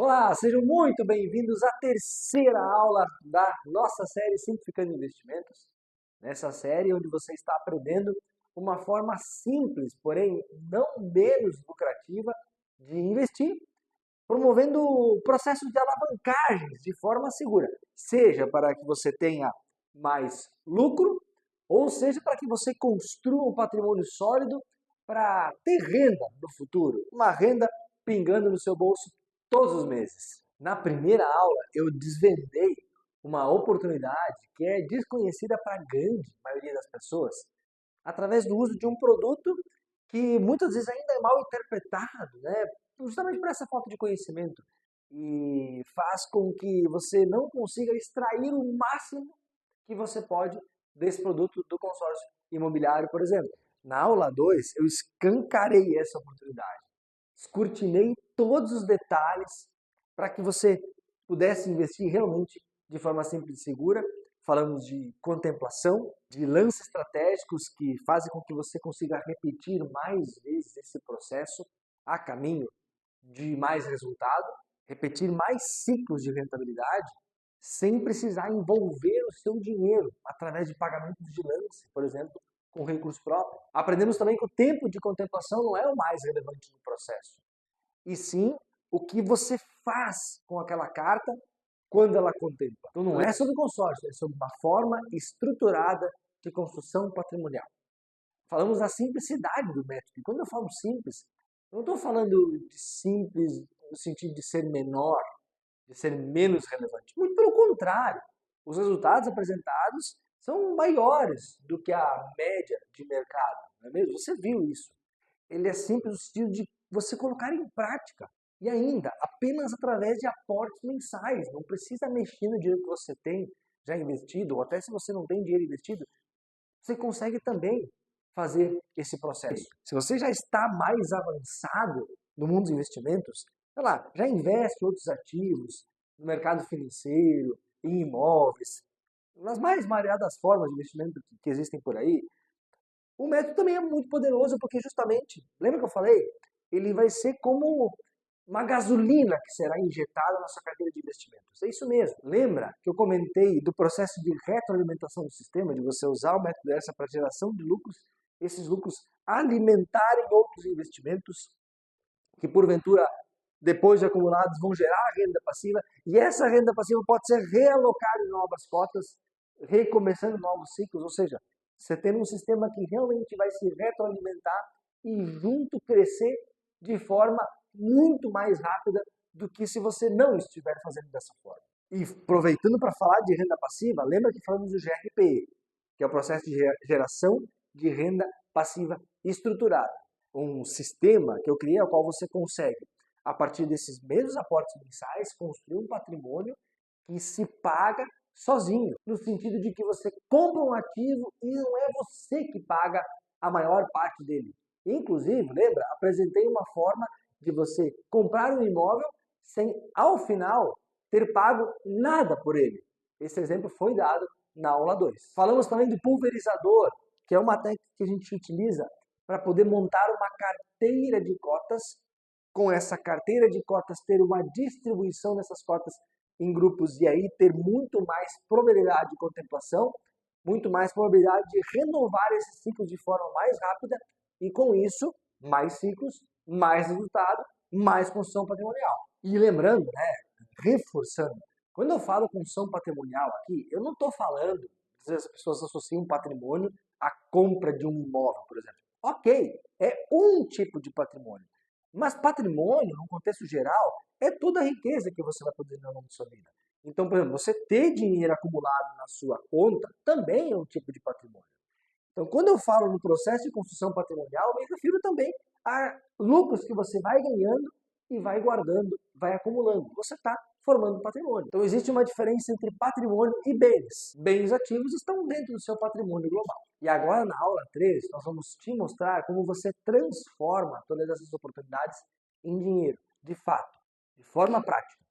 Olá, sejam muito bem-vindos à terceira aula da nossa série Simplificando Investimentos. Nessa série, onde você está aprendendo uma forma simples, porém não menos lucrativa, de investir, promovendo processos de alavancagens de forma segura, seja para que você tenha mais lucro, ou seja para que você construa um patrimônio sólido para ter renda no futuro, uma renda pingando no seu bolso todos os meses. Na primeira aula, eu desvendei uma oportunidade que é desconhecida para a grande maioria das pessoas, através do uso de um produto que muitas vezes ainda é mal interpretado, né? Justamente por essa falta de conhecimento. E faz com que você não consiga extrair o máximo que você pode desse produto do consórcio imobiliário, por exemplo. Na aula 2, eu escancarei essa oportunidade. Escrutinei todos os detalhes para que você pudesse investir realmente de forma simples e segura. Falamos de contemplação, de lances estratégicos que fazem com que você consiga repetir mais vezes esse processo a caminho de mais resultado, repetir mais ciclos de rentabilidade, sem precisar envolver o seu dinheiro através de pagamentos de lance, por exemplo, com recurso próprio. Aprendemos também que o tempo de contemplação não é o mais relevante do processo, e sim o que você faz com aquela carta quando ela contempla. Então não é sobre consórcio, é sobre uma forma estruturada de construção patrimonial. Falamos da simplicidade do método. E quando eu falo simples, eu não estou falando de simples no sentido de ser menor, de ser menos relevante. Muito pelo contrário, os resultados apresentados são maiores do que a média de mercado, não é mesmo? Você viu isso. Ele é simples no sentido de você colocar em prática. E ainda, apenas através de aportes mensais. Não precisa mexer no dinheiro que você tem já investido, ou até se você não tem dinheiro investido, você consegue também fazer esse processo. Se você já está mais avançado no mundo dos investimentos, sei lá, já investe em outros ativos, no mercado financeiro, em imóveis, nas mais variadas formas de investimento que existem por aí, o método também é muito poderoso porque justamente, lembra que eu falei? Ele vai ser como uma gasolina que será injetada na sua carteira de investimentos. É isso mesmo. Lembra que eu comentei do processo de retroalimentação do sistema, de você usar o método dessa para geração de lucros, esses lucros alimentarem outros investimentos que porventura depois de acumulados vão gerar renda passiva, e essa renda passiva pode ser realocada em novas cotas, recomeçando novos ciclos, ou seja, você tendo um sistema que realmente vai se retroalimentar e junto crescer de forma muito mais rápida do que se você não estiver fazendo dessa forma. E aproveitando para falar de renda passiva, lembra que falamos do GRPE, que é o processo de geração de renda passiva estruturada. Um sistema que eu criei ao qual você consegue, a partir desses mesmos aportes mensais, construir um patrimônio que se paga sozinho, no sentido de que você compra um ativo e não é você que paga a maior parte dele. Inclusive, lembra, apresentei uma forma de você comprar um imóvel sem, ao final, ter pago nada por ele. Esse exemplo foi dado na aula 2. Falamos também do pulverizador, que é uma técnica que a gente utiliza para poder montar uma carteira de cotas, com essa carteira de cotas ter uma distribuição dessas cotas em grupos e aí ter muito mais probabilidade de contemplação, muito mais probabilidade de renovar esses ciclos de forma mais rápida e com isso, mais ciclos, mais resultado, mais construção patrimonial. E lembrando, né, reforçando, quando eu falo construção patrimonial aqui, eu não estou falando, às vezes as pessoas associam patrimônio à compra de um imóvel, por exemplo. Ok, é um tipo de patrimônio. Mas patrimônio, no contexto geral, é toda a riqueza que você vai produzir ao longo da sua vida. Então, por exemplo, você ter dinheiro acumulado na sua conta também é um tipo de patrimônio. Então, quando eu falo no processo de construção patrimonial, eu me refiro também a lucros que você vai ganhando e vai guardando, vai acumulando. Você está formando patrimônio. Então, existe uma diferença entre patrimônio e bens. Bens ativos estão dentro do seu patrimônio global. E agora, na aula 3, nós vamos te mostrar como você transforma todas essas oportunidades em dinheiro, de fato, de forma prática.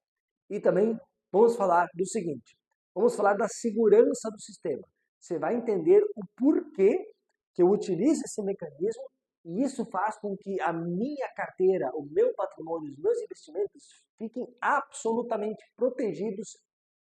E também vamos falar do seguinte, vamos falar da segurança do sistema. Você vai entender o porquê que eu utilizo esse mecanismo E isso faz com que a minha carteira, o meu patrimônio, os meus investimentos fiquem absolutamente protegidos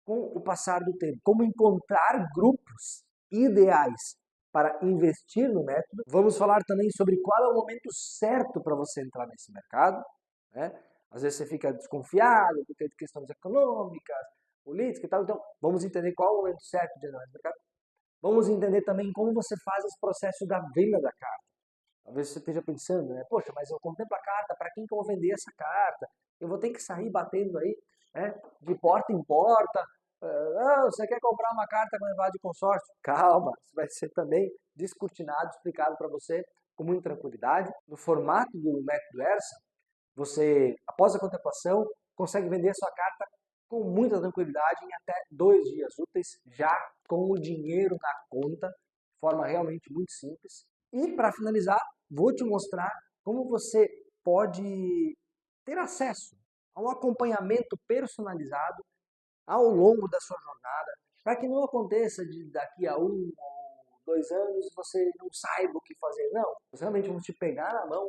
com o passar do tempo. Como encontrar grupos ideais para investir no método. Vamos falar também sobre qual é o momento certo para você entrar nesse mercado, né? Às vezes você fica desconfiado porque de questões econômicas, políticas e tal. Então, vamos entender qual é o momento certo de entrar nesse mercado. Vamos entender também como você faz esse processo da venda da carta. Talvez você esteja pensando, né? Poxa, mas eu contemplo a carta, para quem que eu vou vender essa carta? Eu vou ter que sair batendo aí, né? De porta em porta. Você quer comprar uma carta com levada de consórcio? Calma, isso vai ser também descortinado, explicado para você com muita tranquilidade. No formato do método ERSA, você, após a contemplação, consegue vender a sua carta com muita tranquilidade em até 2 dias úteis, já com o dinheiro na conta, de forma realmente muito simples. E para finalizar, vou te mostrar como você pode ter acesso a um acompanhamento personalizado ao longo da sua jornada, para que não aconteça de daqui a 1 ou 2 anos você não saiba o que fazer. Não, nós realmente vamos te pegar na mão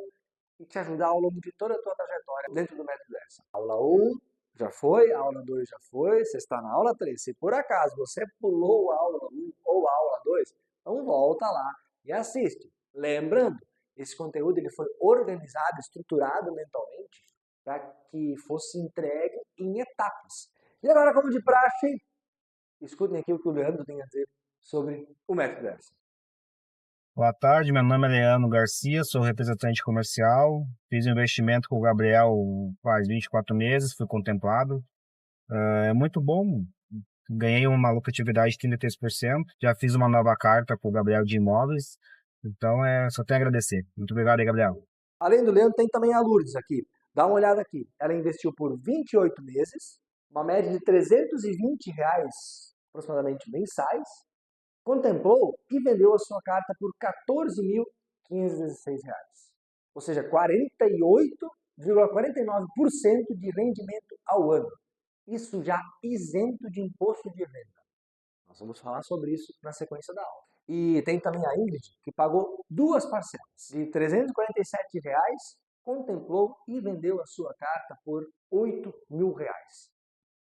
e te ajudar ao longo de toda a tua trajetória dentro do método ERSA. Aula 1 já foi, aula 2 já foi, você está na aula 3. Se por acaso você pulou a aula 1 ou a aula 2, então volta lá e assiste. Lembrando, esse conteúdo ele foi organizado, estruturado mentalmente para que fosse entregue em etapas. E agora, como de praxe, escutem aqui o que o Leandro tem a dizer sobre o método ERSA. Boa tarde, meu nome é Leandro Garcia, sou representante comercial. Fiz um investimento com o Gabriel faz 24 meses, fui contemplado. É muito bom, ganhei uma lucratividade de 33%. Já fiz uma nova carta com o Gabriel de imóveis, então só tenho a agradecer. Muito obrigado aí, Gabriel. Além do Leandro, tem também a Lourdes aqui. Dá uma olhada aqui. Ela investiu por 28 meses, uma média de R$ 320 aproximadamente mensais, contemplou e vendeu a sua carta por R$ 14.516. Ou seja, 48,49% de rendimento ao ano. Isso já isento de imposto de renda. Nós vamos falar sobre isso na sequência da aula. E tem também a Ingrid, que pagou 2 parcelas de R$ 347, contemplou e vendeu a sua carta por R$ 8.000,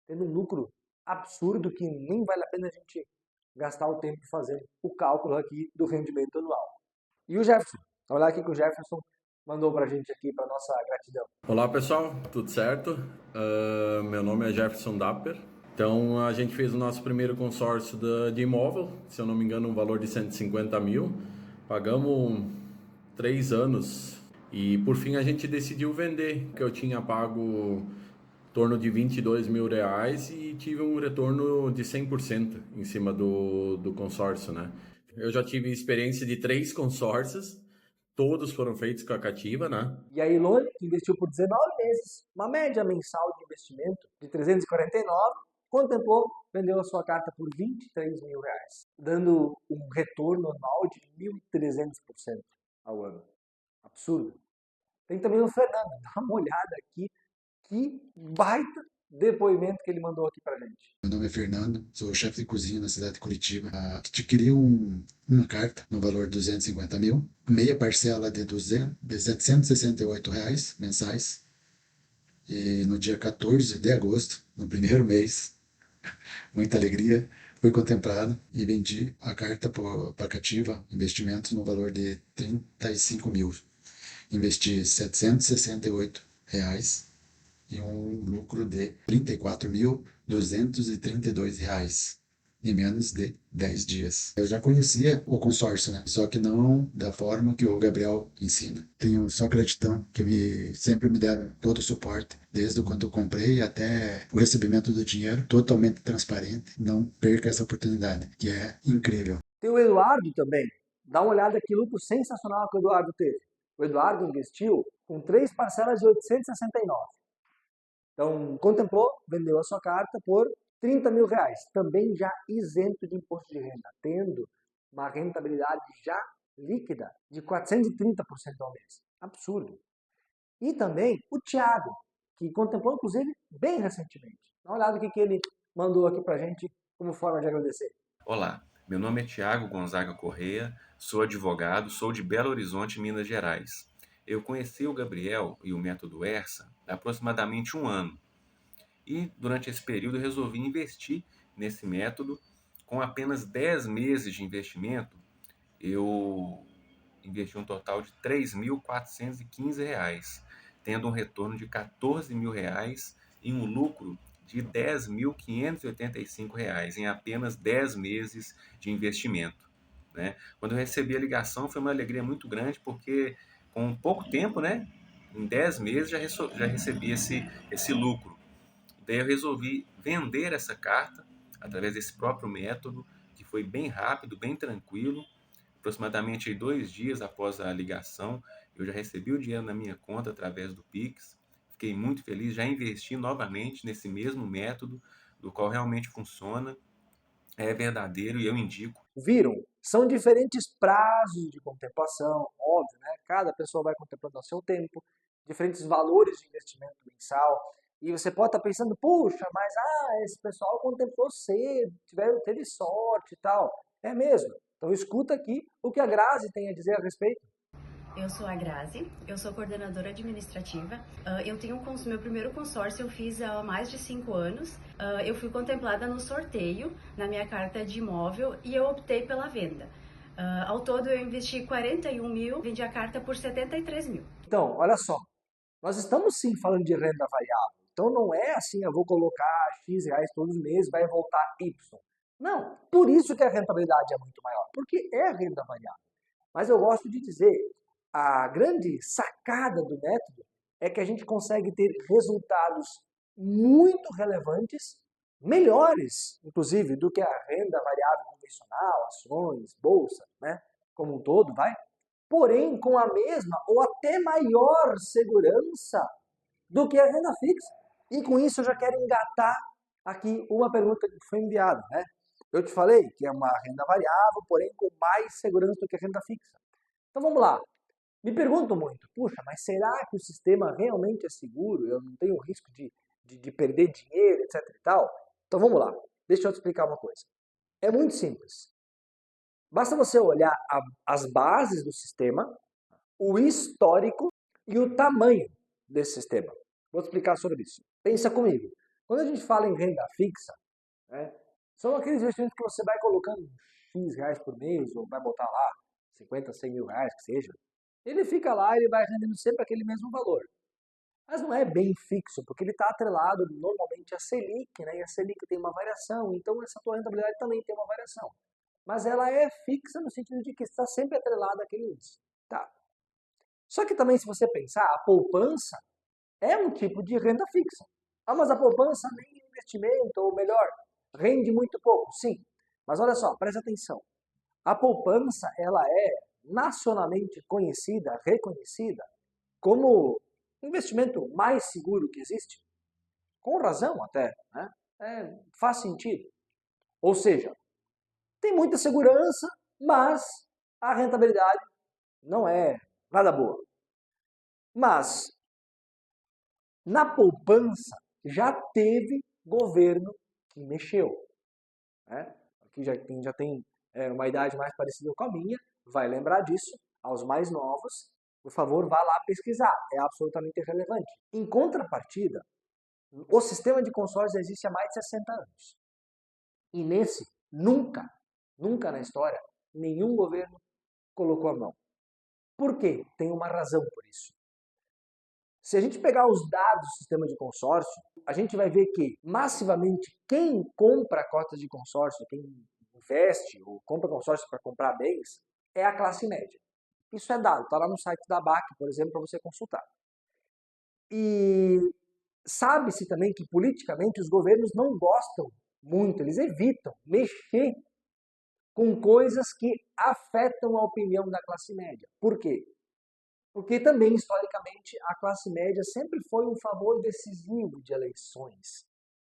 tendo um lucro absurdo que nem vale a pena a gente gastar o tempo fazendo o cálculo aqui do rendimento anual. E o Jefferson, olha aqui que o Jefferson mandou pra gente aqui, para nossa gratidão. Olá pessoal, tudo certo? Meu nome é Jefferson Dapper. Então a gente fez o nosso primeiro consórcio de imóvel, se eu não me engano um valor de 150 mil. Pagamos 3 anos e por fim a gente decidiu vender, que eu tinha pago em torno de R$ 22.000 e tive um retorno de 100% em cima do consórcio, né? Eu já tive experiência de 3 consórcios, todos foram feitos com a cativa, né? E a Ilone, que investiu por 19 meses, uma média mensal de investimento de 349, contemplou, vendeu a sua carta por R$ 23.000, dando um retorno anual de 1.300% ao ano. Absurdo. Tem também o Fernando, dá uma olhada aqui, que baita depoimento que ele mandou aqui pra gente. Meu nome é Fernando, sou chefe de cozinha na cidade de Curitiba. Adquiri uma carta no valor de 250 mil, meia parcela de R$ 768 mensais. E no dia 14 de agosto, no primeiro mês, muita alegria, fui contemplado e vendi a carta para Cativa Investimentos no valor de 35 mil. Investi R$ 768 e um lucro de R$ 34.232 em menos de 10 dias. Eu já conhecia o consórcio, né? Só que não da forma que o Gabriel ensina. Tenho só gratidão que sempre me deram todo o suporte, desde quando eu comprei até o recebimento do dinheiro, totalmente transparente. Não perca essa oportunidade, que é incrível. Tem o Eduardo também. Dá uma olhada que lucro sensacional que o Eduardo teve. O Eduardo investiu com 3 parcelas de 869. Então, contemplou, vendeu a sua carta por R$ 30.000, também já isento de imposto de renda, tendo uma rentabilidade já líquida de 430% ao mês. Absurdo. E também o Thiago, que contemplou, inclusive, bem recentemente. Dá uma olhada o que ele mandou aqui pra gente como forma de agradecer. Olá, Meu nome é Tiago Gonzaga Correia, sou advogado, sou de Belo Horizonte, Minas Gerais. Eu conheci o Gabriel e o método ERSA há aproximadamente um ano. E durante esse período eu resolvi investir nesse método. Com apenas 10 meses de investimento, eu investi um total de R$ 3.415, tendo um retorno de R$ 14.000 e um lucro de R$ 10.585 em apenas 10 meses de investimento, né? Quando eu recebi a ligação foi uma alegria muito grande, porque com pouco tempo, né, em 10 meses já recebi esse lucro. Daí eu resolvi vender essa carta através desse próprio método, que foi bem rápido, bem tranquilo. Aproximadamente 2 dias após a ligação, eu já recebi o dinheiro na minha conta através do Pix. Fiquei muito feliz, já investi novamente nesse mesmo método, do qual realmente funciona, é verdadeiro e eu indico. Viram? São diferentes prazos de contemplação, óbvio, né? Cada pessoa vai contemplando ao seu tempo, diferentes valores de investimento mensal. E você pode estar pensando, puxa, mas esse pessoal contemplou cedo, teve sorte e tal. É mesmo. Então escuta aqui o que a Grazi tem a dizer a respeito. Eu sou a Grazi, eu sou coordenadora administrativa. Eu tenho meu primeiro consórcio, eu fiz há mais de 5 anos. Eu fui contemplada no sorteio, na minha carta de imóvel, e eu optei pela venda. Ao todo eu investi 41 mil, vendi a carta por 73 mil. Então, olha só, nós estamos sim falando de renda variável. Então não é assim, eu vou colocar X reais todos os meses, vai voltar Y. Não, por isso que a rentabilidade é muito maior, porque é renda variável. Mas eu gosto de dizer, a grande sacada do método é que a gente consegue ter resultados muito relevantes, melhores, inclusive, do que a renda variável convencional, ações, bolsa, né? Como um todo, vai? Porém, com a mesma ou até maior segurança do que a renda fixa. E com isso eu já quero engatar aqui uma pergunta que foi enviada, né? Eu te falei que é uma renda variável, porém com mais segurança do que a renda fixa. Então vamos lá. Me pergunto muito, puxa, mas será que o sistema realmente é seguro? Eu não tenho risco de perder dinheiro, etc e tal? Então vamos lá, deixa eu te explicar uma coisa. É muito simples. Basta você olhar as bases do sistema, o histórico e o tamanho desse sistema. Vou te explicar sobre isso. Pensa comigo. Quando a gente fala em renda fixa, né, são aqueles investimentos que você vai colocando X reais por mês, ou vai botar lá 50, 100 mil reais, que seja. Ele fica lá, ele vai rendendo sempre aquele mesmo valor. Mas não é bem fixo, porque ele está atrelado normalmente à Selic, né? E a Selic tem uma variação, então essa tua rentabilidade também tem uma variação. Mas ela é fixa no sentido de que está sempre atrelada àquele índice. Tá. Só que também, se você pensar, a poupança é um tipo de renda fixa. Mas a poupança nem investimento, ou melhor, rende muito pouco, sim. Mas olha só, preste atenção. A poupança, ela é nacionalmente conhecida, reconhecida, como o investimento mais seguro que existe. Com razão até, né? Faz sentido. Ou seja, tem muita segurança, mas a rentabilidade não é nada boa. Mas na poupança já teve governo que mexeu, né? Aqui já tem uma idade mais parecida com a minha, vai lembrar disso. Aos mais novos, por favor, vá lá pesquisar, é absolutamente relevante. Em contrapartida, o sistema de consórcio existe há mais de 60 anos. E nesse, nunca na história, nenhum governo colocou a mão. Por quê? Tem uma razão por isso. Se a gente pegar os dados do sistema de consórcio, a gente vai ver que, massivamente, quem compra cotas de consórcio, quem investe ou compra consórcio para comprar bens, é a classe média. Isso é dado, está lá no site da BAC, por exemplo, para você consultar. E sabe-se também que, politicamente, os governos não gostam muito, eles evitam mexer com coisas que afetam a opinião da classe média. Por quê? Porque também, historicamente, a classe média sempre foi um favor decisivo de eleições.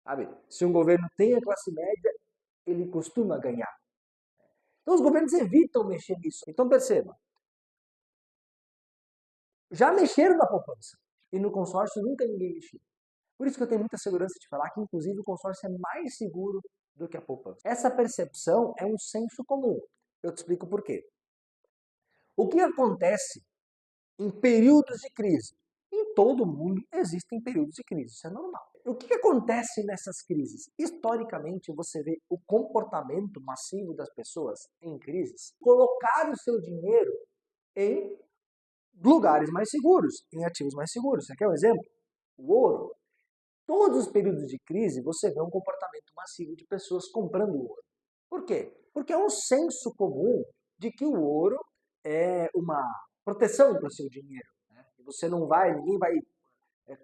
Sabe? Se um governo tem a classe média, ele costuma ganhar. Então os governos evitam mexer nisso. Então perceba, já mexeram na poupança e no consórcio nunca ninguém mexeu. Por isso que eu tenho muita segurança de falar que, inclusive, o consórcio é mais seguro do que a poupança. Essa percepção é um senso comum. Eu te explico por quê. O que acontece em períodos de crise? Em todo mundo existem períodos de crise, isso é normal. O que acontece nessas crises? Historicamente, você vê o comportamento massivo das pessoas em crises colocar o seu dinheiro em lugares mais seguros, em ativos mais seguros. Você quer um exemplo? O ouro. Todos os períodos de crise, você vê um comportamento massivo de pessoas comprando ouro. Por quê? Porque é um senso comum de que o ouro é uma proteção para o seu dinheiro. Né? Você não vai, ninguém vai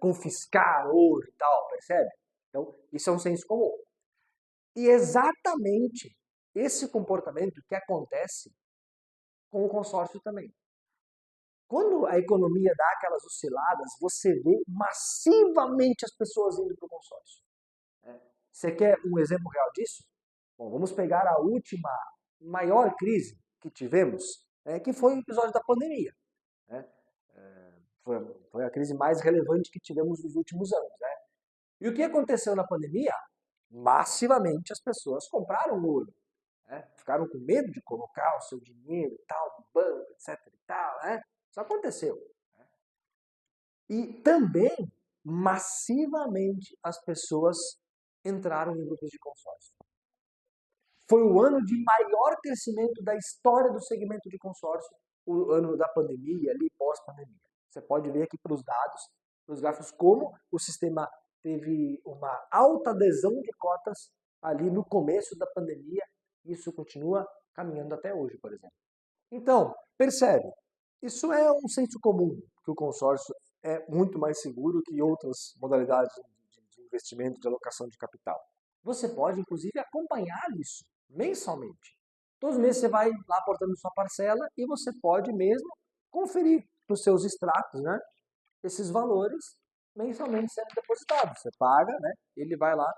confiscar ouro e tal, percebe? Então, isso é um senso comum. E exatamente esse comportamento que acontece com o consórcio também. Quando a economia dá aquelas osciladas, você vê massivamente as pessoas indo para o consórcio. Você quer um exemplo real disso? Bom, vamos pegar a última maior crise que tivemos, que foi o episódio da pandemia. Foi a crise mais relevante que tivemos nos últimos anos. E o que aconteceu na pandemia? Massivamente as pessoas compraram ouro. Ficaram com medo de colocar o seu dinheiro e tal, no banco, etc. e tal. Isso aconteceu. E também, massivamente, as pessoas entraram em grupos de consórcio. Foi o ano de maior crescimento da história do segmento de consórcio, o ano da pandemia, ali pós-pandemia. Você pode ver aqui pelos dados, pelos gráficos, como o sistema teve uma alta adesão de cotas ali no começo da pandemia. Isso continua caminhando até hoje, por exemplo. Então, percebe, isso é um senso comum, que o consórcio é muito mais seguro que outras modalidades de investimento, de alocação de capital. Você pode, inclusive, acompanhar isso mensalmente. Todos os meses você vai lá aportando sua parcela e você pode mesmo conferir nos seus extratos, esses valores mensalmente sendo depositados. Você paga, ele vai lá,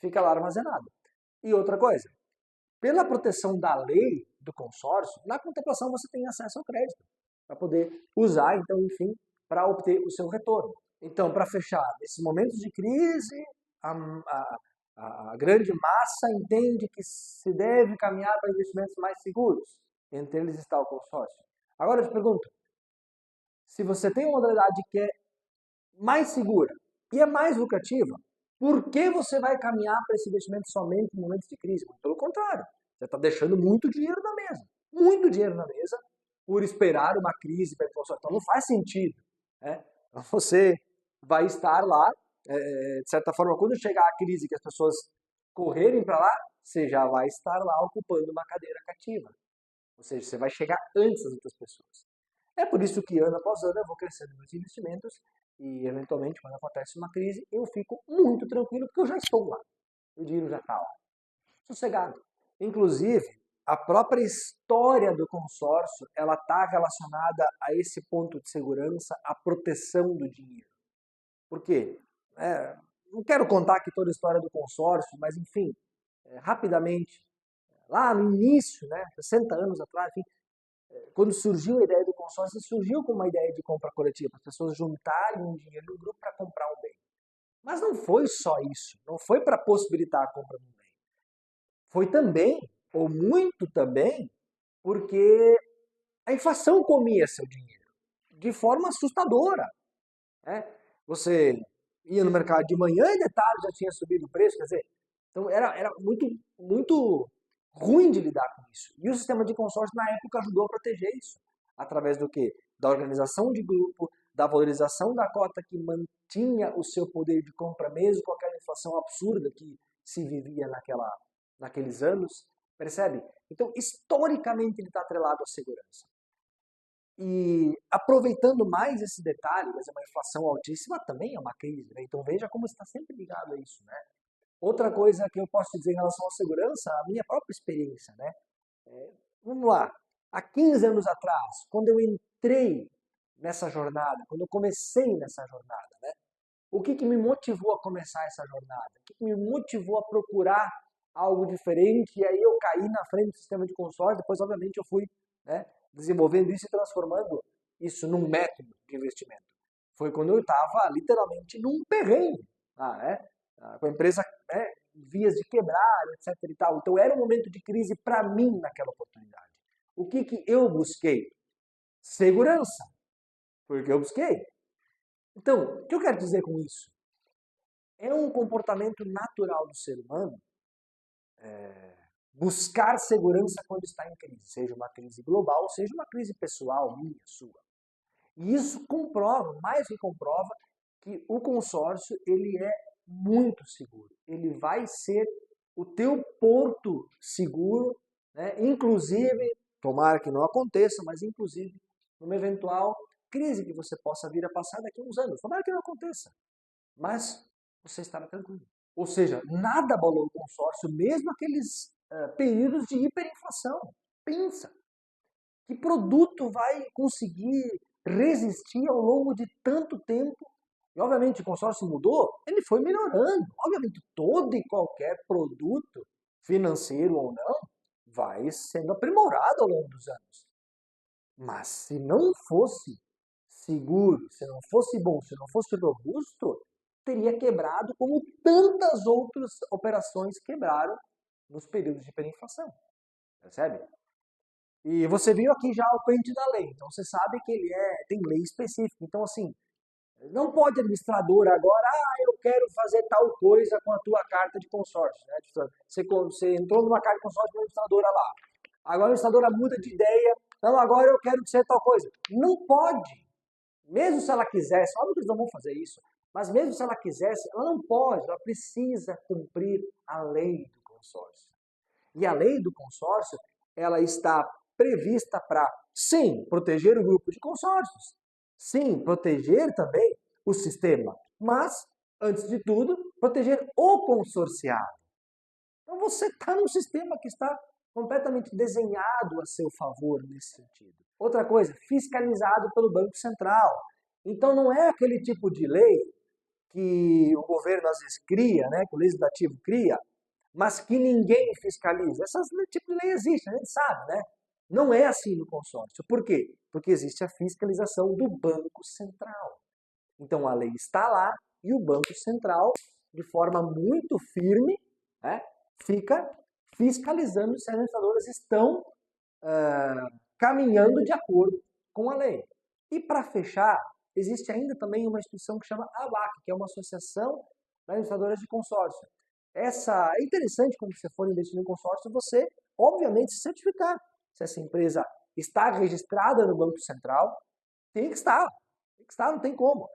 fica lá armazenado. E outra coisa, pela proteção da lei do consórcio, na contemplação você tem acesso ao crédito para poder usar, então, enfim, para obter o seu retorno. Então, para fechar, nesses momentos de crise, a grande massa entende que se deve caminhar para investimentos mais seguros. Entre eles está o consórcio. Agora eu te pergunto, se você tem uma modalidade que é mais segura e é mais lucrativa, por que você vai caminhar para esse investimento somente em momentos de crise? Pelo contrário, você está deixando muito dinheiro na mesa. Muito dinheiro na mesa por esperar uma crise para o consórcio. Então não faz sentido. Você vai estar lá, de certa forma, quando chegar a crise que as pessoas correrem para lá, você já vai estar lá ocupando uma cadeira cativa. Ou seja, você vai chegar antes das outras pessoas. É por isso que ano após ano eu vou crescendo meus investimentos e, eventualmente, quando acontece uma crise, eu fico muito tranquilo porque eu já estou lá. O dinheiro já está lá. Sossegado. Inclusive, a própria história do consórcio, ela está relacionada a esse ponto de segurança, a proteção do dinheiro. Por quê? Não quero contar aqui toda a história do consórcio, mas, enfim, rapidamente, lá no início, 60 anos atrás, enfim, quando surgiu a ideia do consórcio, surgiu com uma ideia de compra coletiva, para as pessoas juntarem um dinheiro no grupo para comprar um bem. Mas não foi só isso, não foi para possibilitar a compra de um bem. Foi também, ou muito também, porque a inflação comia seu dinheiro de forma assustadora. Você ia no mercado de manhã e de tarde já tinha subido o preço, quer dizer, então era muito, muito ruim de lidar com isso. E o sistema de consórcio, na época, ajudou a proteger isso. Através do quê? Da organização de grupo, da valorização da cota que mantinha o seu poder de compra, mesmo com aquela inflação absurda que se vivia naqueles anos. Percebe? Então, historicamente, ele está atrelado à segurança. E aproveitando mais esse detalhe, mas é uma inflação altíssima, também é uma crise. Então, veja como está sempre ligado a isso. Outra coisa que eu posso dizer em relação à segurança, a minha própria experiência. Vamos lá. Há 15 anos atrás, quando eu entrei nessa jornada, quando eu comecei nessa jornada, o que me motivou a começar essa jornada? O que me motivou a procurar algo diferente? E aí eu caí na frente do sistema de consórcio, depois, obviamente, eu fui desenvolvendo isso e transformando isso num método de investimento. Foi quando eu estava, literalmente, num perrengue. Com a empresa vias de quebrar, etc. e tal. Então era um momento de crise para mim naquela oportunidade. O que eu busquei? Segurança. Foi o que eu busquei. Então, o que eu quero dizer com isso? É um comportamento natural do ser humano buscar segurança quando está em crise, seja uma crise global, seja uma crise pessoal, minha, sua. E isso comprova, mais que comprova, que o consórcio ele é muito seguro. Ele vai ser o teu porto seguro, né? Inclusive, tomara que não aconteça, mas inclusive numa eventual crise que você possa vir a passar daqui a uns anos. Tomara que não aconteça, mas você estará tranquilo. Ou seja, nada abalou o consórcio, mesmo aqueles períodos de hiperinflação. Pensa, que produto vai conseguir resistir ao longo de tanto tempo? E obviamente o consórcio mudou, ele foi melhorando. Obviamente todo e qualquer produto, financeiro ou não, vai sendo aprimorado ao longo dos anos. Mas se não fosse seguro, se não fosse bom, se não fosse robusto, teria quebrado como tantas outras operações quebraram nos períodos de hiperinflação. Percebe? E você viu aqui já o print da lei, então você sabe que ele tem lei específica. Então, assim, não pode administrador agora, eu quero fazer tal coisa com a tua carta de consórcio. Né? Você entrou numa carta de consórcio com a administradora lá. Agora a administradora muda de ideia, não, agora eu quero ser tal coisa. Não pode. Mesmo se ela quisesse, óbvio que eles não vão fazer isso, mas mesmo se ela quisesse, ela não pode, ela precisa cumprir a lei do consórcio. E a lei do consórcio, ela está prevista para, sim, proteger o grupo de consórcios, sim, proteger também o sistema, mas, antes de tudo, proteger o consorciado. Então você está num sistema que está completamente desenhado a seu favor nesse sentido. Outra coisa, fiscalizado pelo Banco Central. Então não é aquele tipo de lei que o governo às vezes cria, né, que o legislativo cria, mas que ninguém fiscaliza. Esse tipo de lei existe, a gente sabe, né? Não é assim no consórcio. Por quê? Porque existe a fiscalização do Banco Central. Então a lei está lá e o Banco Central, de forma muito firme, né, fica fiscalizando se as administradoras estão caminhando de acordo com a lei. E para fechar, existe ainda também uma instituição que chama ABAC, que é uma associação de administradoras de consórcio. Essa é interessante quando você for investir em consórcio, você, obviamente, se certificar. Se essa empresa está registrada no Banco Central, tem que estar, não tem como.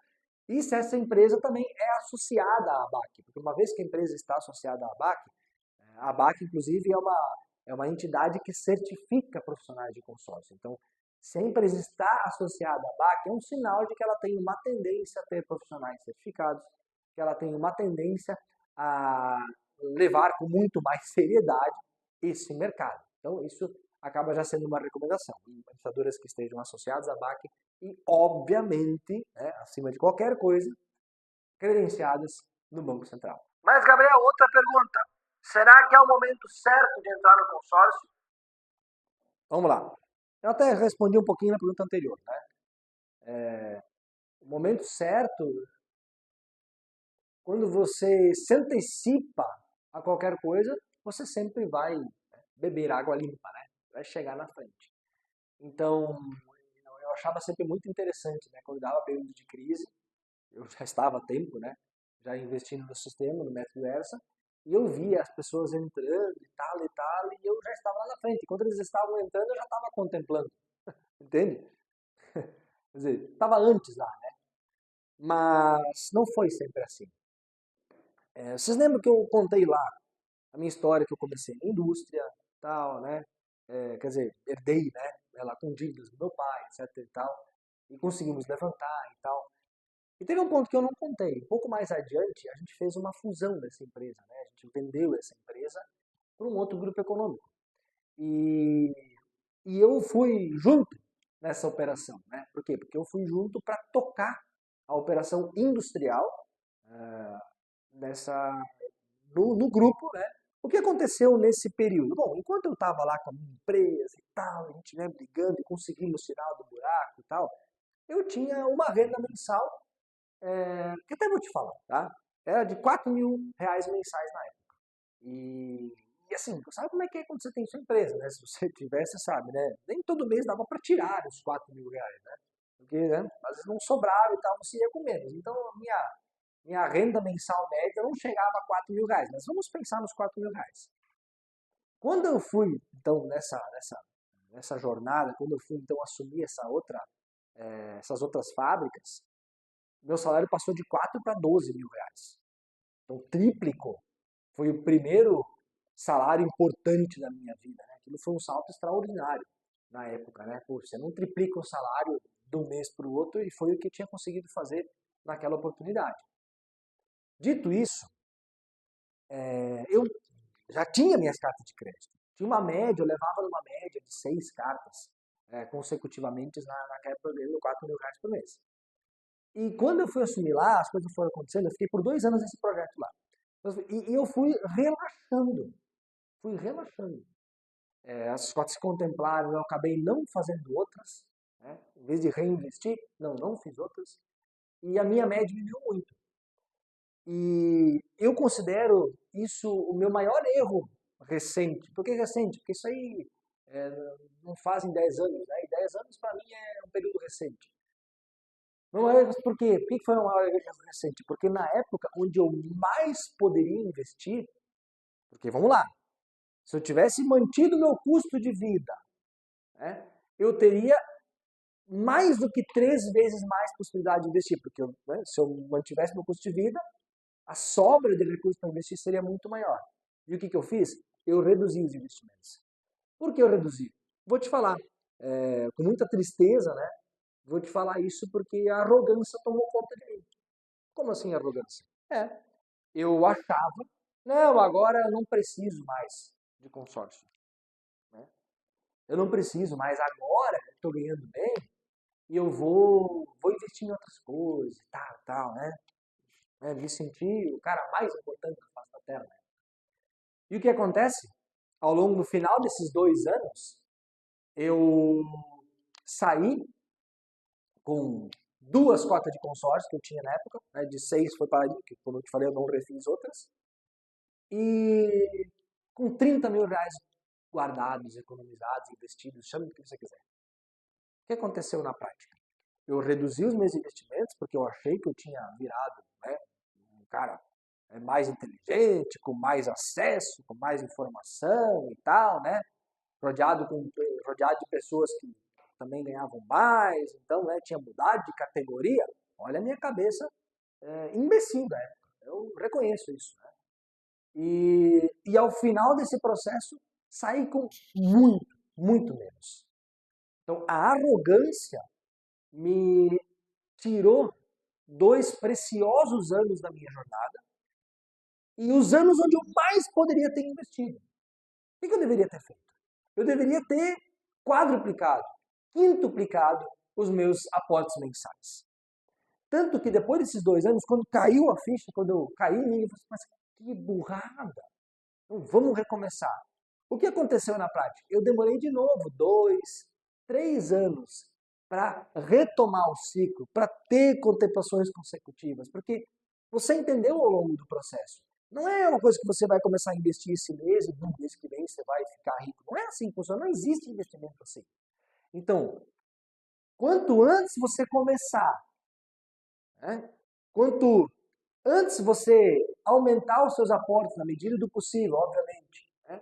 E se essa empresa também é associada à ABAC, porque uma vez que a empresa está associada à a ABAC, inclusive, é uma entidade que certifica profissionais de consórcio. Então, se a empresa está associada à ABAC, é um sinal de que ela tem uma tendência a ter profissionais certificados, que ela tem uma tendência a levar com muito mais seriedade esse mercado. Então, isso acaba já sendo uma recomendação. Administradoras que estejam associadas à ABAC e, obviamente, acima de qualquer coisa, credenciadas no Banco Central. Mas, Gabriel, outra pergunta. Será que é o momento certo de entrar no consórcio? Vamos lá. Eu até respondi um pouquinho na pergunta anterior, né? O momento certo, quando você se antecipa a qualquer coisa, você sempre vai beber água limpa, né? Vai chegar na frente. Então, eu achava sempre muito interessante, né? Quando dava período de crise, eu já estava há tempo, né? Já investindo no sistema, no método Versa, e eu via as pessoas entrando e tal, e eu já estava lá na frente. Quando eles estavam entrando, eu já estava contemplando. Entende? Quer dizer, estava antes lá, né? Mas não foi sempre assim. Vocês lembram que eu contei lá a minha história, que eu comecei na indústria, tal, né? Quer dizer, herdei, né? Ela com dívidas do meu pai, etc e tal. E conseguimos levantar e tal. E teve um ponto que eu não contei. Um pouco mais adiante, a gente fez uma fusão dessa empresa, né? A gente vendeu essa empresa para um outro grupo econômico. E eu fui junto nessa operação, né? Por quê? Porque eu fui junto para tocar a operação industrial no grupo, né? O que aconteceu nesse período? Bom, enquanto eu estava lá com a minha empresa e tal, a gente, né, brigando e conseguimos tirar do buraco e tal, eu tinha uma renda mensal, que até vou te falar, tá? Era de R$ 4.000 mensais na época. E assim, sabe como é que é quando você tem sua empresa, né? Se você tiver, você sabe, né? Nem todo mês dava para tirar os 4 mil reais, né? Porque, né, às vezes não sobrava e tal, você ia com menos. Então, minha renda mensal média não chegava a 4 mil reais, mas vamos pensar nos 4 mil reais. Quando eu fui, então, nessa jornada, quando eu fui, então, assumir essas outras fábricas, meu salário passou de 4 para 12 mil reais. Então, triplicou. Foi o primeiro salário importante da minha vida, né? Aquilo foi um salto extraordinário na época, né? Pô, você não triplica o salário de um mês para o outro e foi o que eu tinha conseguido fazer naquela oportunidade. Dito isso, eu já tinha minhas cartas de crédito. Tinha uma média, eu levava numa média de 6 cartas consecutivamente naquela época, ganhando 4 mil reais por mês. E quando eu fui assumir lá, as coisas foram acontecendo, eu fiquei por 2 anos nesse projeto lá. E eu fui relaxando. As cotas se contemplaram, eu acabei não fazendo outras, né? Em vez de reinvestir, não fiz outras. E a minha média diminuiu muito. E eu considero isso o meu maior erro recente. Por que recente? Porque isso aí não fazem 10 anos, né? E 10 anos para mim é um período recente. Não é por quê? Por que foi um maior erro recente? Porque na época onde eu mais poderia investir, porque vamos lá, se eu tivesse mantido meu custo de vida, né, eu teria mais do que 3 vezes mais possibilidade de investir, porque se eu mantivesse meu custo de vida, a sobra de recursos para investir seria muito maior. E o que eu fiz? Eu reduzi os investimentos. Por que eu reduzi? Vou te falar, com muita tristeza, né? Vou te falar isso porque a arrogância tomou conta de mim. Como assim arrogância? Eu achava, não, agora eu não preciso mais de consórcio. Né? Eu não preciso mais, agora eu estou ganhando bem e eu vou investir em outras coisas e tal, né? Me sentir o cara mais importante da face da Terra. Né? E o que acontece? Ao longo do final desses 2 anos, eu saí com 2 cotas de consórcio que eu tinha na época, né? De 6 foi para ali, que como eu te falei, eu não refiz outras. E com 30 mil reais guardados, economizados, investidos, chame do que você quiser. O que aconteceu na prática? Eu reduzi os meus investimentos porque eu achei que eu tinha virado, né, um cara mais inteligente, com mais acesso, com mais informação e tal, né? Rodeado de pessoas que também ganhavam mais, então, né, tinha mudado de categoria. Olha a minha cabeça imbecil da época. Eu reconheço isso. Né? E ao final desse processo, saí com muito menos. Então, a arrogância me tirou 2 preciosos anos da minha jornada e os anos onde eu mais poderia ter investido. O que eu deveria ter feito? Eu deveria ter quadruplicado, quintuplicado os meus aportes mensais. Tanto que depois desses 2 anos, quando caiu a ficha, quando eu caí em mim, eu falei, mas que burrada! Então, vamos recomeçar. O que aconteceu na prática? Eu demorei de novo 2, 3 anos para retomar o ciclo, para ter contemplações consecutivas, porque você entendeu ao longo do processo. Não é uma coisa que você vai começar a investir esse mês e no mês que vem você vai ficar rico. Não é assim que funciona, não existe investimento assim. Então, quanto antes você começar, né, quanto antes você aumentar os seus aportes na medida do possível, obviamente, né,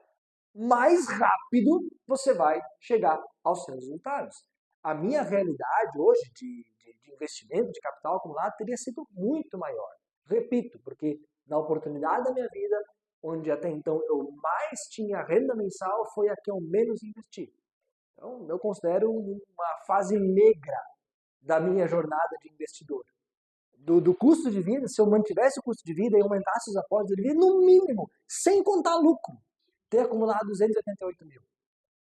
mais rápido você vai chegar aos seus resultados. A minha realidade hoje de investimento, de capital acumulado, teria sido muito maior. Repito, porque na oportunidade da minha vida, onde até então eu mais tinha renda mensal, foi a que eu menos investi. Então, eu considero uma fase negra da minha jornada de investidor. Do custo de vida, se eu mantivesse o custo de vida e aumentasse os aportes, eu deveria, no mínimo, sem contar lucro, ter acumulado 288 mil.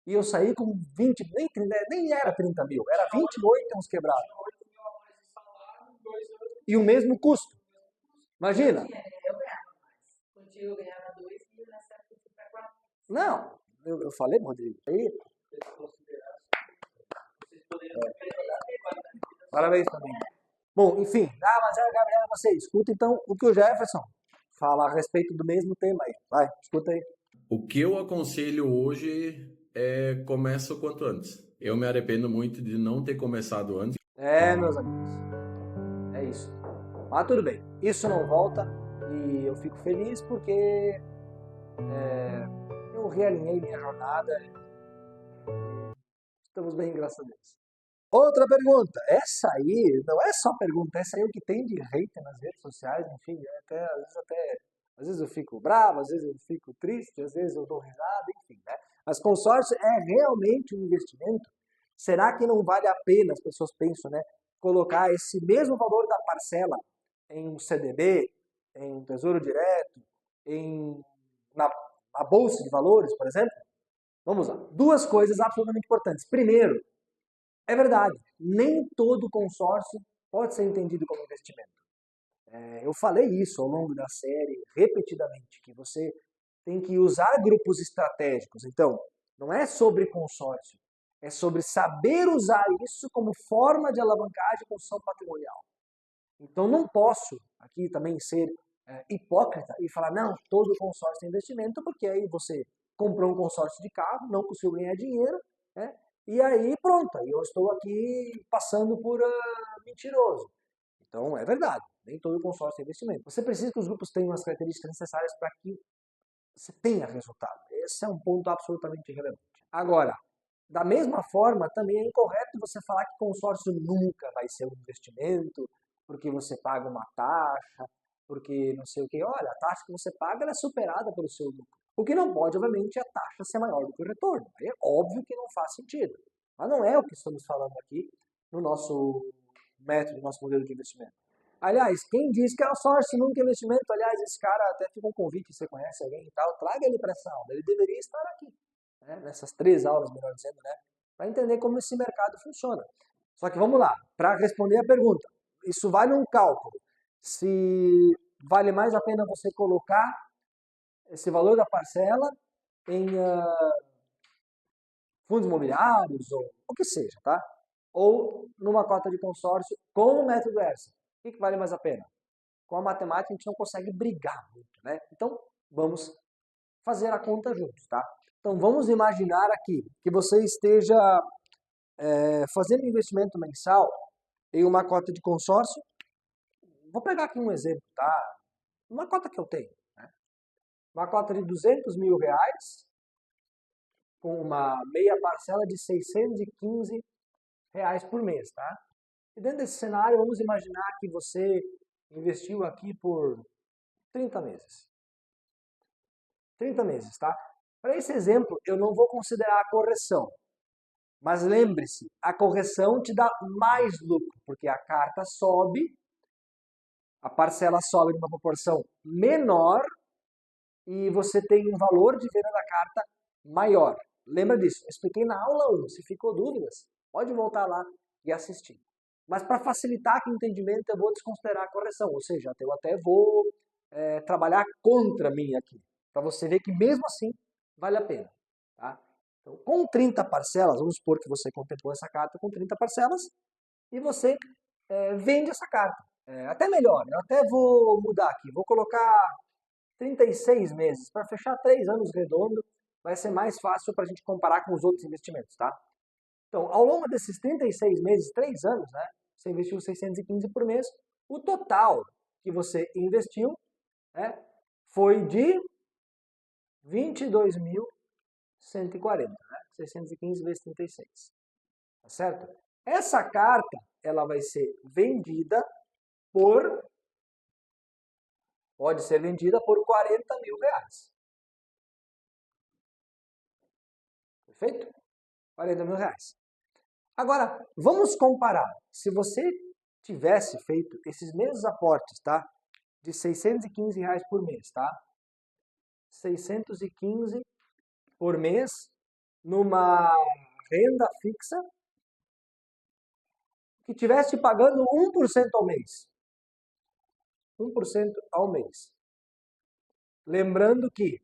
E eu saí com 20, nem era 30 mil, era 28 e uns quebrados. E o mesmo custo. Imagina. Eu ganhava mais. Contigo eu ganhava 2 e nessa época eu fui para 4. Não, eu falei, Rodrigo. Aí. Parabéns também. Bom, enfim, mas Gabriel, você escuta então o que o Jefferson fala a respeito do mesmo tema aí. Vai, escuta aí. O que eu aconselho hoje é começa o quanto antes. Eu me arrependo muito de não ter começado antes. Meus amigos, é isso. Mas tudo bem, isso não volta e eu fico feliz porque eu realinhei minha jornada e estamos bem, graças a Deus. Outra pergunta, essa aí não é só pergunta, essa aí é o que tem de hater nas redes sociais, enfim, às vezes eu fico bravo, às vezes eu fico triste, às vezes eu dou risada, enfim, né? Mas consórcio é realmente um investimento? Será que não vale a pena, as pessoas pensam, né, colocar esse mesmo valor da parcela em um CDB, em um Tesouro Direto, na Bolsa de Valores, por exemplo? Vamos lá. Duas coisas absolutamente importantes. Primeiro, é verdade, nem todo consórcio pode ser entendido como investimento. Eu falei isso ao longo da série repetidamente, que você tem que usar grupos estratégicos. Então, não é sobre consórcio, é sobre saber usar isso como forma de alavancagem e construção patrimonial. Então, não posso aqui também ser hipócrita e falar, não, todo consórcio é investimento, porque aí você comprou um consórcio de carro, não conseguiu ganhar dinheiro, né? E aí pronto, aí eu estou aqui passando por mentiroso. Então, é verdade, nem todo consórcio é investimento. Você precisa que os grupos tenham as características necessárias para que você tenha resultado. Esse é um ponto absolutamente relevante. Agora, da mesma forma, também é incorreto você falar que consórcio nunca vai ser um investimento, porque você paga uma taxa, porque não sei o quê. Olha, a taxa que você paga ela é superada pelo seu lucro. O que não pode, obviamente, é a taxa ser maior do que o retorno. Aí é óbvio que não faz sentido. Mas não é o que estamos falando aqui no nosso método, no nosso modelo de investimento. Aliás, quem diz que consórcio nunca é investimento, aliás, esse cara até fica um convite, você conhece alguém e tal, traga ele para essa aula. Ele deveria estar aqui, né? Nessas 3 aulas, melhor dizendo, né? Para entender como esse mercado funciona. Só que vamos lá, para responder a pergunta, isso vale um cálculo. Se vale mais a pena você colocar esse valor da parcela em fundos imobiliários ou o que seja, tá? Ou numa cota de consórcio com o método ERSA. O que vale mais a pena? Com a matemática a gente não consegue brigar muito, né? Então vamos fazer a conta juntos, tá? Então vamos imaginar aqui que você esteja fazendo um investimento mensal em uma cota de consórcio. Vou pegar aqui um exemplo, tá? Uma cota que eu tenho, né? Uma cota de R$200 mil, com uma meia parcela de R$615 por mês, tá? E dentro desse cenário, vamos imaginar que você investiu aqui por 30 meses. 30 meses, tá? Para esse exemplo, eu não vou considerar a correção. Mas lembre-se, a correção te dá mais lucro, porque a carta sobe, a parcela sobe numa proporção menor e você tem um valor de venda da carta maior. Lembra disso? Eu expliquei na aula 1. Se ficou dúvidas, pode voltar lá e assistir. Mas para facilitar aqui o entendimento, eu vou desconsiderar a correção. Ou seja, eu até vou trabalhar contra mim aqui. Para você ver que mesmo assim, vale a pena. Tá? Então, com 30 parcelas, vamos supor que você contemplou essa carta com 30 parcelas, e você vende essa carta. Até melhor, eu até vou mudar aqui. Vou colocar 36 meses. Para fechar 3 anos redondo, vai ser mais fácil para a gente comparar com os outros investimentos, tá? Então, ao longo desses 36 meses, 3 anos, né? Você investiu 615 por mês. O total que você investiu foi de 22.140, né? 615 vezes 36. Tá certo? Essa carta, ela vai ser vendida pode ser vendida por R$40 mil. Perfeito? R$40 mil. Agora, vamos comparar. Se você tivesse feito esses mesmos aportes, tá? De R$615 por mês, tá? 615 por mês numa renda fixa que tivesse pagando 1% ao mês. 1% ao mês. Lembrando que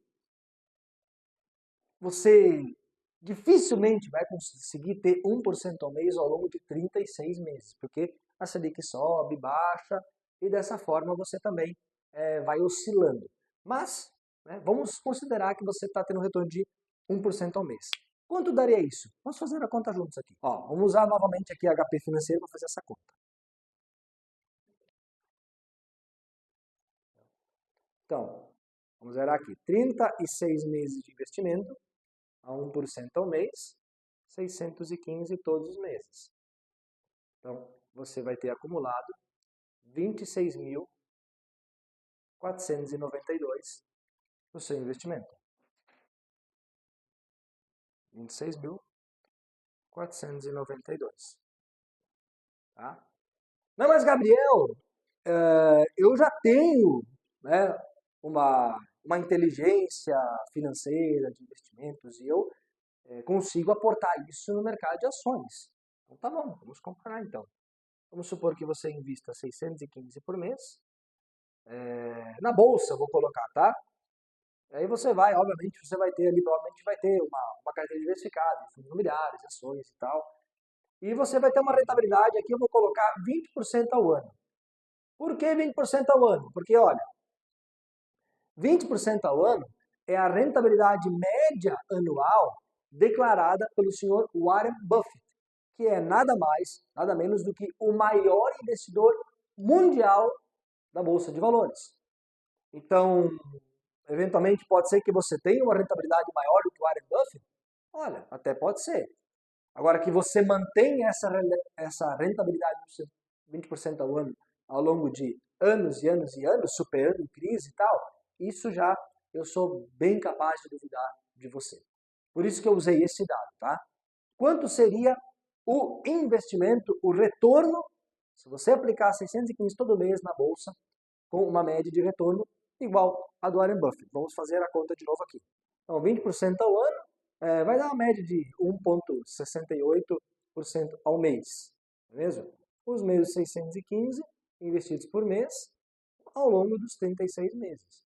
você dificilmente vai conseguir ter 1% ao mês ao longo de 36 meses, porque a Selic sobe, baixa, e dessa forma você também vai oscilando. Mas, né, vamos considerar que você está tendo um retorno de 1% ao mês. Quanto daria isso? Vamos fazer a conta juntos aqui. Ó, vamos usar novamente aqui a HP Financeiro para fazer essa conta. Então, vamos zerar aqui. 36 meses de investimento a 1% ao mês, 615 todos os meses. Então, você vai ter acumulado 26.492 no seu investimento. 26.492. Tá? Não, mas Gabriel, eu já tenho, né, uma inteligência financeira de investimentos e eu consigo aportar isso no mercado de ações. Então tá bom, vamos comparar então. Vamos supor que você invista 615 por mês. Na bolsa, vou colocar, tá? Aí você vai, obviamente, você vai ter ali, provavelmente vai ter uma carteira diversificada, fundos imobiliários, ações e tal. E você vai ter uma rentabilidade aqui, eu vou colocar 20% ao ano. Por que 20% ao ano? Porque, olha, 20% ao ano é a rentabilidade média anual declarada pelo senhor Warren Buffett, que é nada mais, nada menos do que o maior investidor mundial da Bolsa de Valores. Então, eventualmente pode ser que você tenha uma rentabilidade maior do que o Warren Buffett? Olha, até pode ser. Agora, que você mantenha essa rentabilidade de 20% ao ano ao longo de anos e anos e anos, superando crise e tal, isso já eu sou bem capaz de duvidar de você. Por isso que eu usei esse dado, tá? Quanto seria o investimento, o retorno, se você aplicar 615 todo mês na bolsa, com uma média de retorno igual a do Warren Buffett? Vamos fazer a conta de novo aqui. Então, 20% ao ano vai dar uma média de 1,68% ao mês. Não é mesmo? Os meses 615 investidos por mês ao longo dos 36 meses.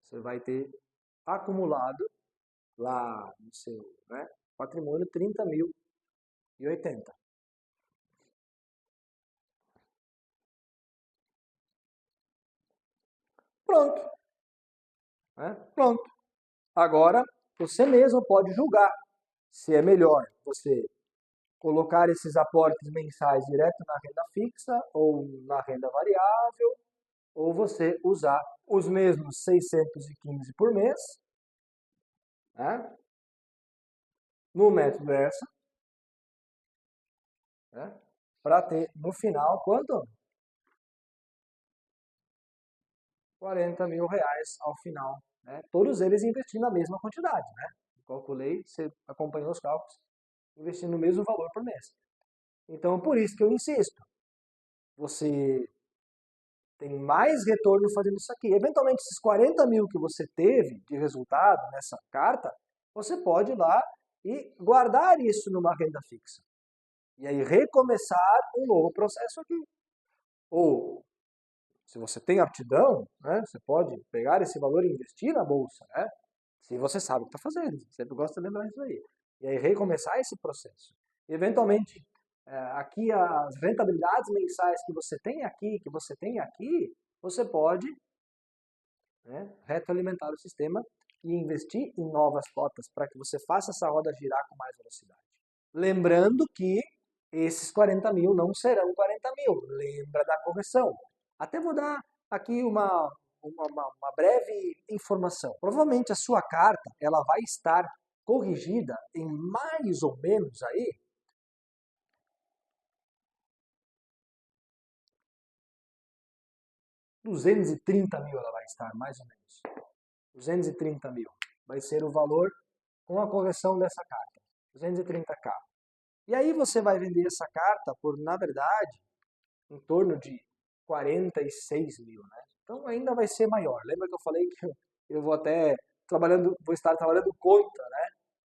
Você vai ter acumulado lá no seu patrimônio 30.080. Pronto. Pronto. Agora, você mesmo pode julgar se é melhor você colocar esses aportes mensais direto na renda fixa ou na renda variável, ou você usar os mesmos 615 por mês, no método ERSA, para ter no final quanto? 40 mil reais ao final. Todos eles investindo a mesma quantidade. Calculei, você acompanhou os cálculos, investindo no mesmo valor por mês. Então, por isso que eu insisto. Você tem mais retorno fazendo isso aqui. Eventualmente, esses 40 mil que você teve de resultado nessa carta, você pode ir lá e guardar isso numa renda fixa. E aí recomeçar um novo processo aqui. Ou, se você tem aptidão, você pode pegar esse valor e investir na bolsa, se você sabe o que está fazendo. Sempre gosto de lembrar isso aí. E aí recomeçar esse processo. Eventualmente, aqui as rentabilidades mensais que você tem aqui, você pode retroalimentar o sistema e investir em novas cotas para que você faça essa roda girar com mais velocidade. Lembrando que esses 40 mil não serão 40 mil. Lembra da correção. Até vou dar aqui uma breve informação. Provavelmente a sua carta ela vai estar corrigida em mais ou menos aí 230 mil ela vai estar, mais ou menos. 230 mil vai ser o valor com a correção dessa carta. 230k. E aí você vai vender essa carta por, na verdade, em torno de 46 mil, Então ainda vai ser maior. Lembra que eu falei que eu vou estar trabalhando contra,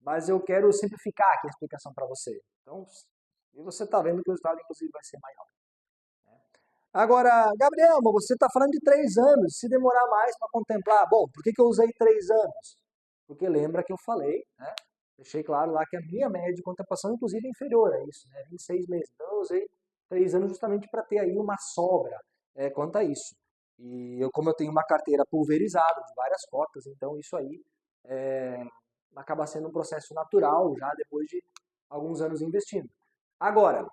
Mas eu quero simplificar aqui a explicação para você. Então, e você está vendo que o resultado, inclusive, vai ser maior. Agora, Gabriel, mas você está falando de 3 anos. Se demorar mais para contemplar, bom, por que eu usei 3 anos? Porque lembra que eu falei, deixei claro lá que a minha média de contemplação, inclusive, é inferior a isso, 26 meses. Então, eu usei 3 anos justamente para ter aí uma sobra. quanto a isso. E como eu tenho uma carteira pulverizada de várias cotas, então isso aí acaba sendo um processo natural já depois de alguns anos investindo. Agora,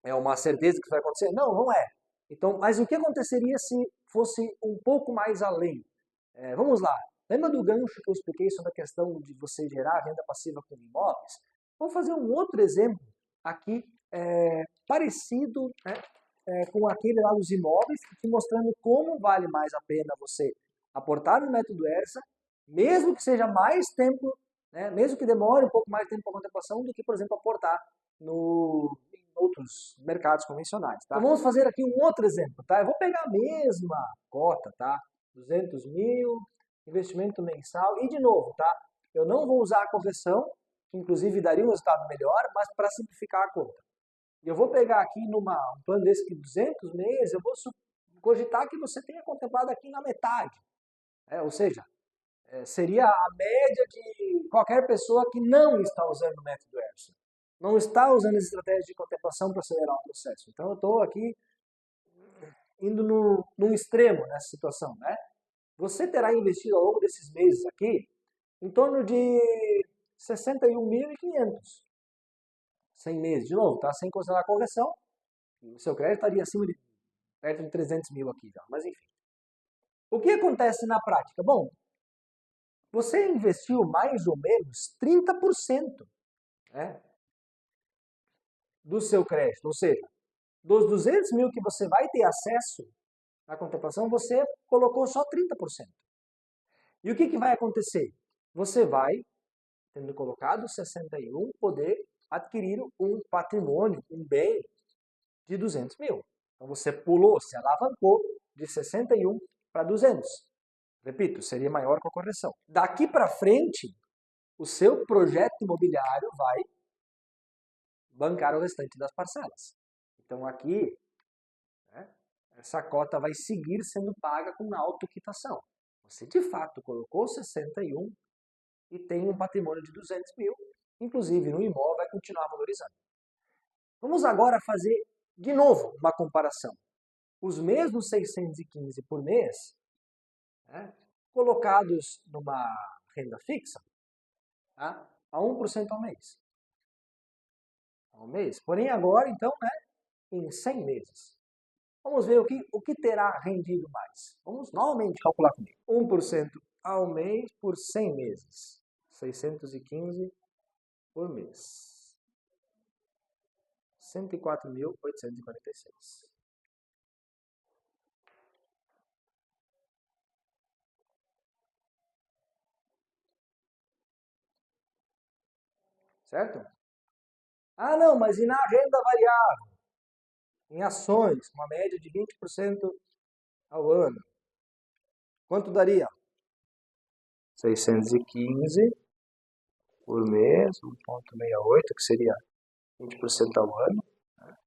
é uma certeza que isso vai acontecer? Não, não é. Então, mas o que aconteceria se fosse um pouco mais além? Vamos lá. Lembra do gancho que eu expliquei sobre a questão de você gerar renda passiva com imóveis? Vou fazer um outro exemplo aqui, parecido, né, com aquele lá dos imóveis, te mostrando como vale mais a pena você aportar no método ERSA, mesmo que seja mais tempo, né, mesmo que demore um pouco mais de tempo para a contemplação, do que, por exemplo, aportar em outros mercados convencionais. Tá? Então vamos fazer aqui um outro exemplo. Tá? Eu vou pegar a mesma cota, tá? 200 mil, investimento mensal, e de novo, tá? Eu não vou usar a correção, que inclusive daria um resultado melhor, mas para simplificar a conta. E eu vou pegar aqui um plano desse de 200 meses, eu vou cogitar que você tenha contemplado aqui na metade. Ou seja, seria a média de qualquer pessoa que não está usando o método ERSA. Não está usando as estratégias de contemplação para acelerar o processo. Então eu estou aqui indo num extremo nessa situação, né? Você terá investido ao longo desses meses aqui em torno de 61.500. 100 meses, de novo, tá? Sem considerar a correção, o seu crédito estaria perto de 300 mil aqui já, mas enfim. O que acontece na prática? Bom, você investiu mais ou menos 30%, né, do seu crédito, ou seja, dos 200 mil que você vai ter acesso na contemplação, você colocou só 30%. E o que vai acontecer? Você vai, tendo colocado 61, poder adquirir um patrimônio, um bem de 200 mil. Então você pulou, se alavancou de 61 para 200. Repito, seria maior com a correção. Daqui para frente, o seu projeto imobiliário vai bancar o restante das parcelas. Então aqui, né, essa cota vai seguir sendo paga com autoquitação. Você de fato colocou 61 e tem um patrimônio de 200 mil, inclusive no imóvel vai continuar valorizando. Vamos agora fazer de novo uma comparação. Os mesmos 615 por mês, né, colocados numa renda fixa, tá, a 1% ao mês. Porém agora, então, né, em 100 meses. Vamos ver o que terá rendido mais. Vamos novamente calcular comigo. 1% ao mês por 100 meses. 615 por mês. 104.846. Certo? Ah, não, mas e na renda variável? Em ações, uma média de 20% ao ano. Quanto daria? 615 por mês, 1,68, que seria 20% ao ano, né,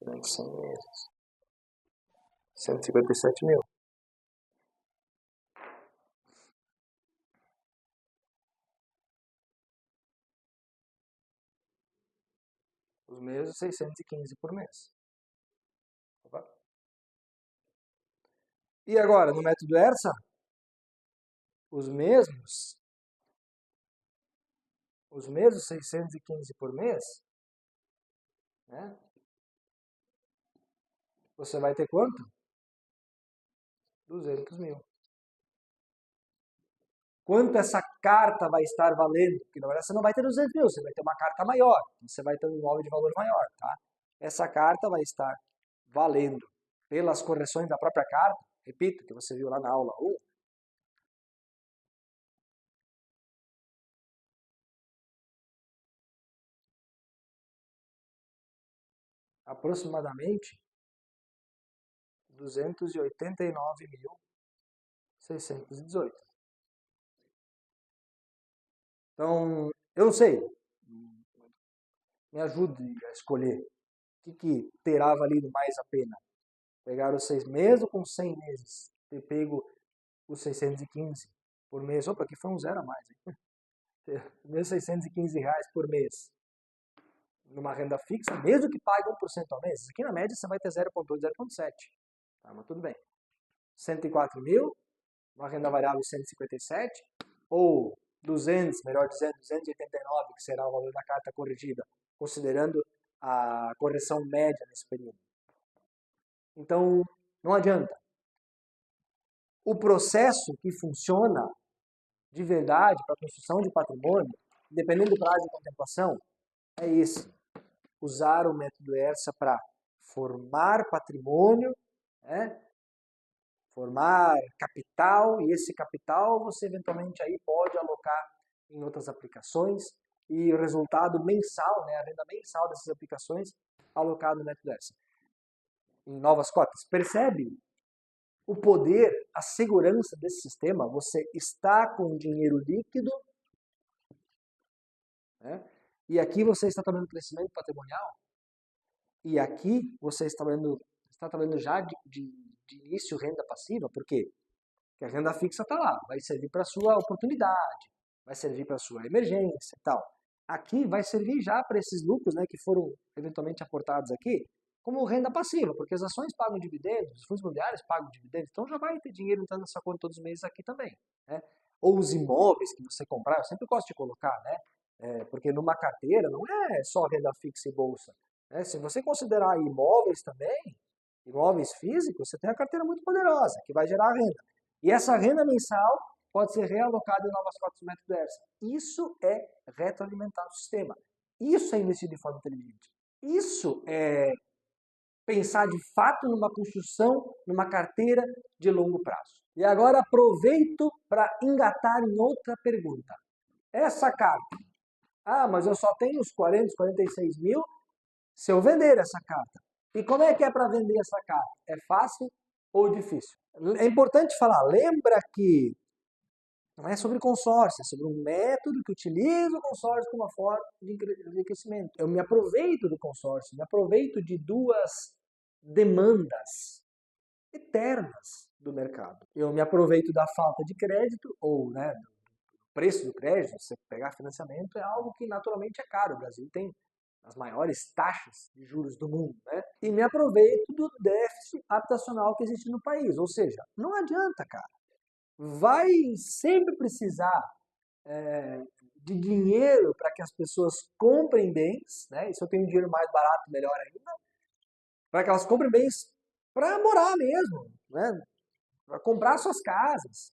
durante 100 meses. 157 mil. Os meses, 615 por mês. Opa. E agora, no método ERSA, os mesmos 615 por mês, né? Você vai ter quanto? 200 mil. Quanto essa carta vai estar valendo? Porque na verdade você não vai ter 200 mil, você vai ter uma carta maior. Você vai ter um imóvel de valor maior, tá? Essa carta vai estar valendo pelas correções da própria carta, repito, que você viu lá na aula 1, aproximadamente 289.618. Então, eu não sei, me ajude a escolher o que terá valido mais a pena. Pegar os 6 meses ou com 100 meses? Ter pego os 615 por mês. Opa, aqui foi um zero a mais. Meus 615 reais por mês numa renda fixa, mesmo que pague 1% ao mês. Aqui na média você vai ter 0,8, 0,7. Ah, mas tudo bem. 104 mil, uma renda variável de 157, ou 200, melhor dizendo, 289, que será o valor da carta corrigida, considerando a correção média nesse período. Então, não adianta. O processo que funciona de verdade para a construção de patrimônio, dependendo do prazo de contemplação, é esse. Usar o método ERSA para formar patrimônio, né? Formar capital, e esse capital você eventualmente aí pode alocar em outras aplicações, e o resultado mensal, né, a renda mensal dessas aplicações, alocado no método ERSA, em novas cotas. Percebe o poder, a segurança desse sistema? Você está com dinheiro líquido, né? E aqui você está trabalhando crescimento patrimonial, e aqui você está trabalhando já de início renda passiva. Por quê? Porque a renda fixa está lá, vai servir para a sua oportunidade, vai servir para a sua emergência e tal. Aqui vai servir já para esses lucros, né, que foram eventualmente aportados aqui, como renda passiva, porque as ações pagam dividendos, os fundos imobiliários pagam dividendos, então já vai ter dinheiro entrando nessa conta todos os meses aqui também, né? Ou os imóveis que você comprar, eu sempre gosto de colocar, né? Porque numa carteira não é só renda fixa e bolsa, né? Se você considerar imóveis também, imóveis físicos, você tem uma carteira muito poderosa, que vai gerar renda. E essa renda mensal pode ser realocada em novas cotas do método ERSA. Isso é retroalimentar o sistema. Isso é investir de forma inteligente. Isso é pensar de fato numa construção, numa carteira de longo prazo. E agora aproveito para engatar em outra pergunta. Essa carta, mas eu só tenho os 40, 46 mil se eu vender essa carta. E como é que é para vender essa carta? É fácil ou difícil? É importante falar, lembra que não é sobre consórcio, é sobre um método que utiliza o consórcio como uma forma de enriquecimento. Eu me aproveito do consórcio, me aproveito de duas demandas eternas do mercado. Eu me aproveito da falta de crédito, ou né, do preço do crédito. Você pegar financiamento é algo que naturalmente é caro. O Brasil tem as maiores taxas de juros do mundo, né? E me aproveito do déficit habitacional que existe no país. Ou seja, não adianta, cara. Vai sempre precisar de dinheiro para que as pessoas comprem bens, né? E se eu tenho dinheiro mais barato, melhor ainda, para que elas comprem bens para morar mesmo, né? Para comprar suas casas.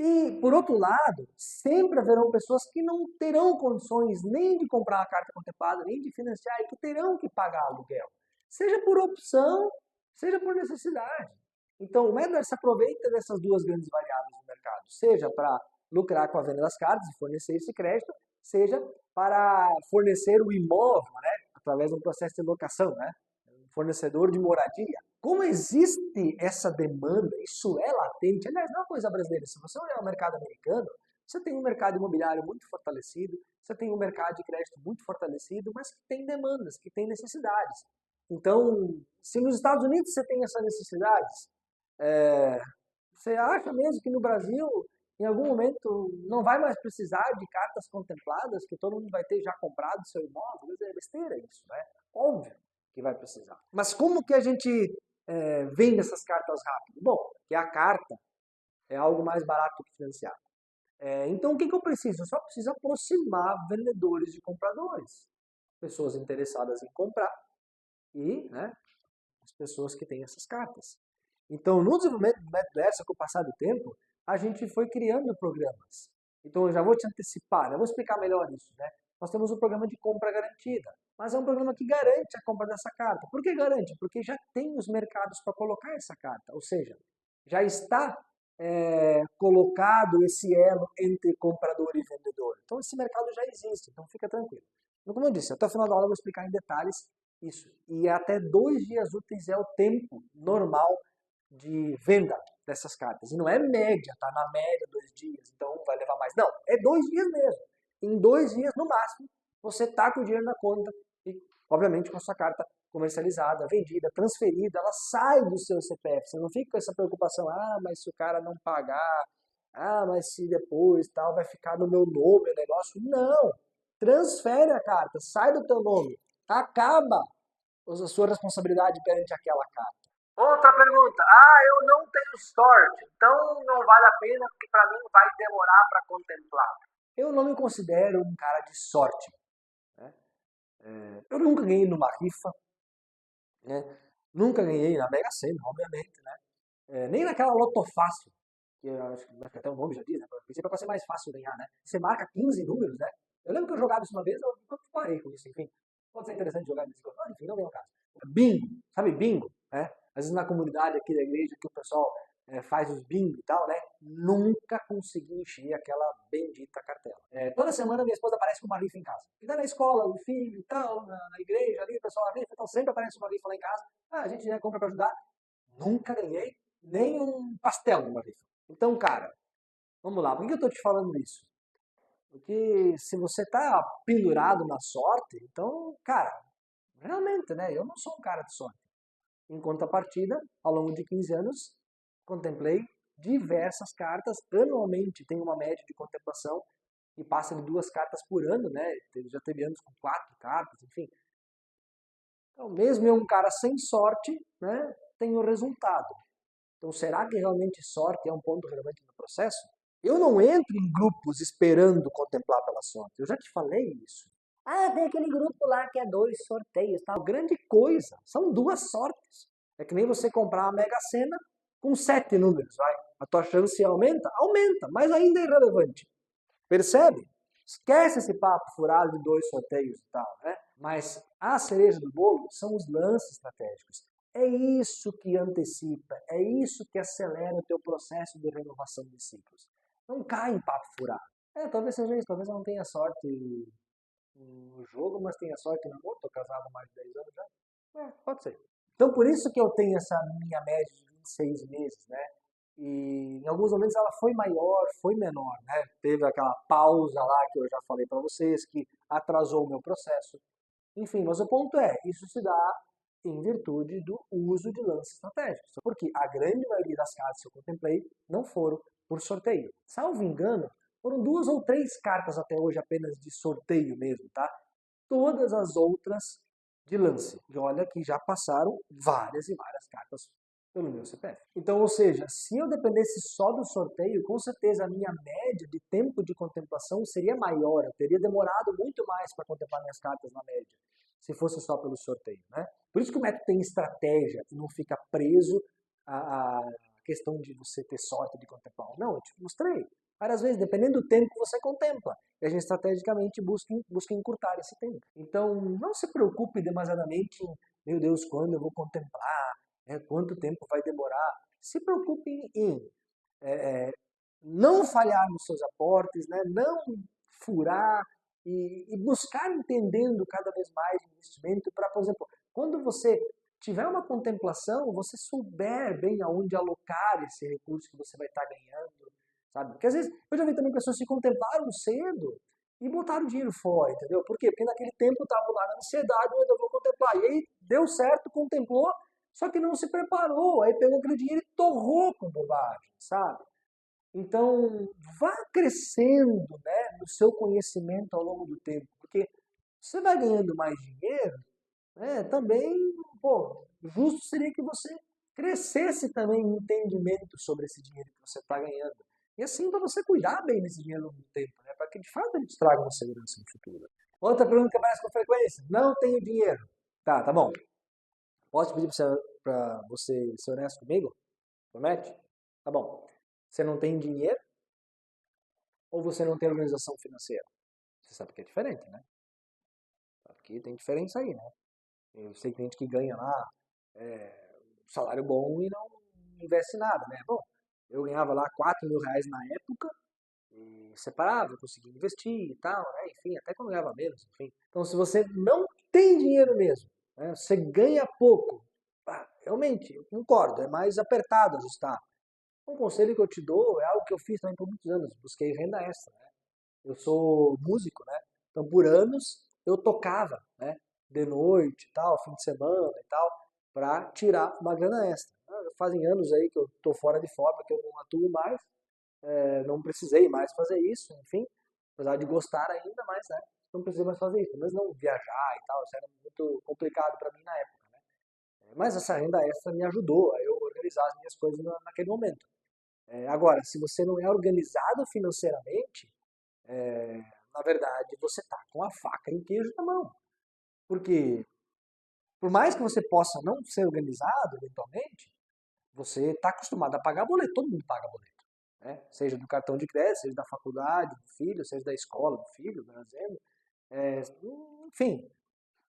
E, por outro lado, sempre haverão pessoas que não terão condições nem de comprar uma carta contemplada, nem de financiar, e que terão que pagar aluguel. Seja por opção, seja por necessidade. Então, o método se aproveita dessas duas grandes variáveis do mercado, seja para lucrar com a venda das cartas e fornecer esse crédito, seja para fornecer o imóvel, né, através de um processo de locação, né, um fornecedor de moradia. Como existe essa demanda, isso é latente. Aliás, não é uma coisa brasileira. Se você olhar o mercado americano, você tem um mercado imobiliário muito fortalecido, você tem um mercado de crédito muito fortalecido, mas que tem demandas, que tem necessidades. Então, se nos Estados Unidos você tem essas necessidades, você acha mesmo que no Brasil, em algum momento, não vai mais precisar de cartas contempladas, que todo mundo vai ter já comprado seu imóvel? É besteira isso, né? Óbvio que vai precisar. Mas como que a gente vende essas cartas rápido? Bom, que a carta é algo mais barato que financiar. Então, o que eu preciso? Eu só preciso aproximar vendedores de compradores. Pessoas interessadas em comprar e, né, as pessoas que têm essas cartas. Então, no desenvolvimento do método ERSA, com o passar do tempo, a gente foi criando programas. Então, eu já vou te antecipar, né? Eu vou explicar melhor isso, né? Nós temos um programa de compra garantida, mas é um programa que garante a compra dessa carta. Por que garante? Porque já tem os mercados para colocar essa carta, ou seja, já está colocado esse elo entre comprador e vendedor. Então, esse mercado já existe, então fica tranquilo. Então, como eu disse, até o final da aula eu vou explicar em detalhes isso. E até 2 dias úteis é o tempo normal de venda dessas cartas. E não é média, tá na média 2 dias, então vai levar mais. Não, é 2 dias mesmo. Em 2 dias, no máximo, você tá com o dinheiro na conta e, obviamente, com a sua carta comercializada, vendida, transferida, ela sai do seu CPF. Você não fica com essa preocupação, mas se o cara não pagar, mas se depois tal, vai ficar no meu nome o negócio. Não! Transfere a carta, sai do teu nome, acaba a sua responsabilidade perante aquela carta. Outra pergunta. Ah, eu não tenho sorte, então não vale a pena porque para mim vai demorar para contemplar. Eu não me considero um cara de sorte, né? Eu nunca ganhei numa rifa, né? Nunca ganhei na Mega Sena, obviamente, né? Nem naquela Loto Fácil, que eu acho que até o nome já diz, né? A princípio é para ser mais fácil ganhar, né? Você marca 15 números, né? Eu lembro que eu jogava isso uma vez, eu parei com isso, enfim. Pode ser interessante jogar nesse jogo, enfim, não vem ao caso. Bingo, sabe bingo, né? Às vezes na comunidade aqui da igreja que o pessoal faz os bingo e tal, né? Nunca consegui encher aquela bendita cartela. Toda semana minha esposa aparece com uma rifa em casa. E daí na escola, o filho e tal, na igreja ali, o pessoal na rifa, então sempre aparece uma rifa lá em casa. Ah, a gente já compra para ajudar. Nunca ganhei nem um pastel numa rifa. Então, cara, vamos lá. Por que eu estou te falando isso? Porque se você está pendurado na sorte, então, cara, realmente, né? Eu não sou um cara de sorte. Em contrapartida, ao longo de 15 anos, contemplei diversas cartas. Anualmente tem uma média de contemplação e passa de 2 cartas por ano, né? Já teve anos com 4 cartas, enfim. Então, mesmo eu um cara sem sorte, né? Tenho resultado. Então, será que realmente sorte é um ponto relevante no processo? Eu não entro em grupos esperando contemplar pela sorte. Eu já te falei isso. Ah, tem aquele grupo lá que é 2 sorteios, tal. Grande coisa. São 2 sortes. É que nem você comprar uma Mega Sena com 7 números, vai. A tua chance aumenta? Aumenta, mas ainda é irrelevante. Percebe? Esquece esse papo furado de 2 sorteios e tal, né? Mas a cereja do bolo são os lances estratégicos. É isso que antecipa, é isso que acelera o teu processo de renovação de ciclos. Não cai em papo furado. Talvez seja isso, talvez eu não tenha sorte no jogo, mas tenha sorte no amor. Estou casado há mais de 10 anos já. Pode ser. Então por isso que eu tenho essa minha média de 26 meses, né? E em alguns momentos ela foi maior, foi menor, né? Teve aquela pausa lá que eu já falei para vocês, que atrasou o meu processo. Enfim, mas o ponto é, isso se dá em virtude do uso de lances estratégicos. Porque a grande maioria das cartas que eu contemplei não foram por sorteio. Salvo engano, foram 2 ou 3 cartas até hoje apenas de sorteio mesmo, tá? Todas as outras de lance. E olha que já passaram várias e várias cartas pelo meu CPF. Então, ou seja, se eu dependesse só do sorteio, com certeza a minha média de tempo de contemplação seria maior. Eu teria demorado muito mais para contemplar minhas cartas na média, se fosse só pelo sorteio, né? Por isso que o método tem estratégia e não fica preso à questão de você ter sorte de contemplar. Não, eu te mostrei. Várias vezes, dependendo do tempo que você contempla. E a gente estrategicamente busca encurtar esse tempo. Então, não se preocupe demasiadamente em, meu Deus, quando eu vou contemplar, quanto tempo vai demorar. Se preocupe em não falhar nos seus aportes, né? Não furar e buscar entendendo cada vez mais o investimento para, por exemplo, quando você tiver uma contemplação, você souber bem aonde alocar esse recurso que você vai estar ganhando, sabe? Porque às vezes eu já vi também pessoas que contemplaram cedo e botaram dinheiro fora, entendeu? Por quê? Porque naquele tempo estavam lá na ansiedade, eu ainda vou contemplar. E aí deu certo, contemplou, só que não se preparou. Aí pegou aquele dinheiro e torrou com bobagem, sabe? Então, vá crescendo, né, no seu conhecimento ao longo do tempo, porque você vai ganhando mais dinheiro, né, também, pô, justo seria que você crescesse também em entendimento sobre esse dinheiro que você está ganhando. E assim, para você cuidar bem desse dinheiro ao longo do tempo, né, para que de fato ele te traga uma segurança no futuro. Outra pergunta que aparece com frequência: não tenho dinheiro. Tá bom. Posso pedir para você ser honesto comigo? Promete? Tá bom. Você não tem dinheiro ou você não tem organização financeira? Você sabe que é diferente, né? Porque tem diferença aí, né? Eu sei que tem gente que ganha lá salário bom e não investe nada, né? Bom, eu ganhava lá 4 mil reais na época e separava, eu conseguia investir e tal, né? Enfim, até quando ganhava menos, enfim. Então, se você não tem dinheiro mesmo, né? Você ganha pouco, realmente, eu concordo, é mais apertado ajustar. Um conselho que eu te dou é algo que eu fiz também por muitos anos, busquei renda extra, né? Eu sou músico, né? Então por anos eu tocava, né? De noite e tal, fim de semana e tal, para tirar uma grana extra. Fazem anos aí que eu tô fora de forma, que eu não atuo mais, não precisei mais fazer isso, enfim, apesar de gostar ainda, mas né, não precisei mais fazer isso, mas não viajar e tal, isso era muito complicado para mim na época, né? Mas essa renda extra me ajudou a eu organizar as minhas coisas naquele momento. Agora, se você não é organizado financeiramente, na verdade, você está com a faca e o queijo na mão. Porque, por mais que você possa não ser organizado, eventualmente, você está acostumado a pagar boleto, todo mundo paga boleto. Né? Seja do cartão de crédito, seja da faculdade do filho, seja da escola do filho, por exemplo. Enfim.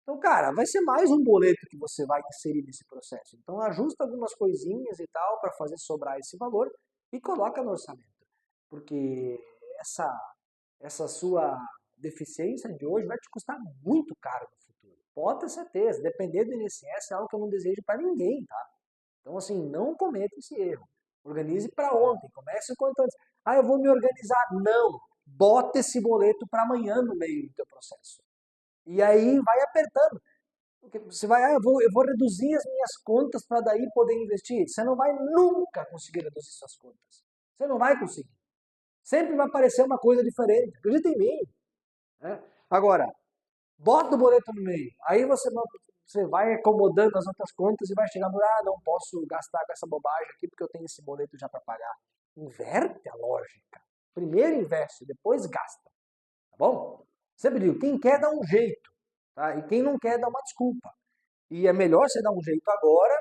Então, cara, vai ser mais um boleto que você vai inserir nesse processo. Então, ajusta algumas coisinhas e tal para fazer sobrar esse valor e coloca no orçamento. Porque essa sua deficiência de hoje vai te custar muito caro no futuro. Pode ter certeza. Depender do INSS é algo que eu não desejo para ninguém, tá? Então, assim, não cometa esse erro. Organize para ontem. Comece o quanto antes. Ah, eu vou me organizar. Não. Bota esse boleto para amanhã no meio do teu processo. E aí vai apertando. Porque você vai, eu vou reduzir as minhas contas para daí poder investir. Você não vai nunca conseguir reduzir suas contas. Você não vai conseguir. Sempre vai aparecer uma coisa diferente. Acredita em mim. Né? Agora, bota o boleto no meio. Aí você vai acomodando as outras contas e vai chegar no, não posso gastar com essa bobagem aqui porque eu tenho esse boleto já para pagar. Inverte a lógica. Primeiro investe, depois gasta. Tá bom? Sempre digo, quem quer dá um jeito. Tá? E quem não quer dá uma desculpa. E é melhor você dar um jeito agora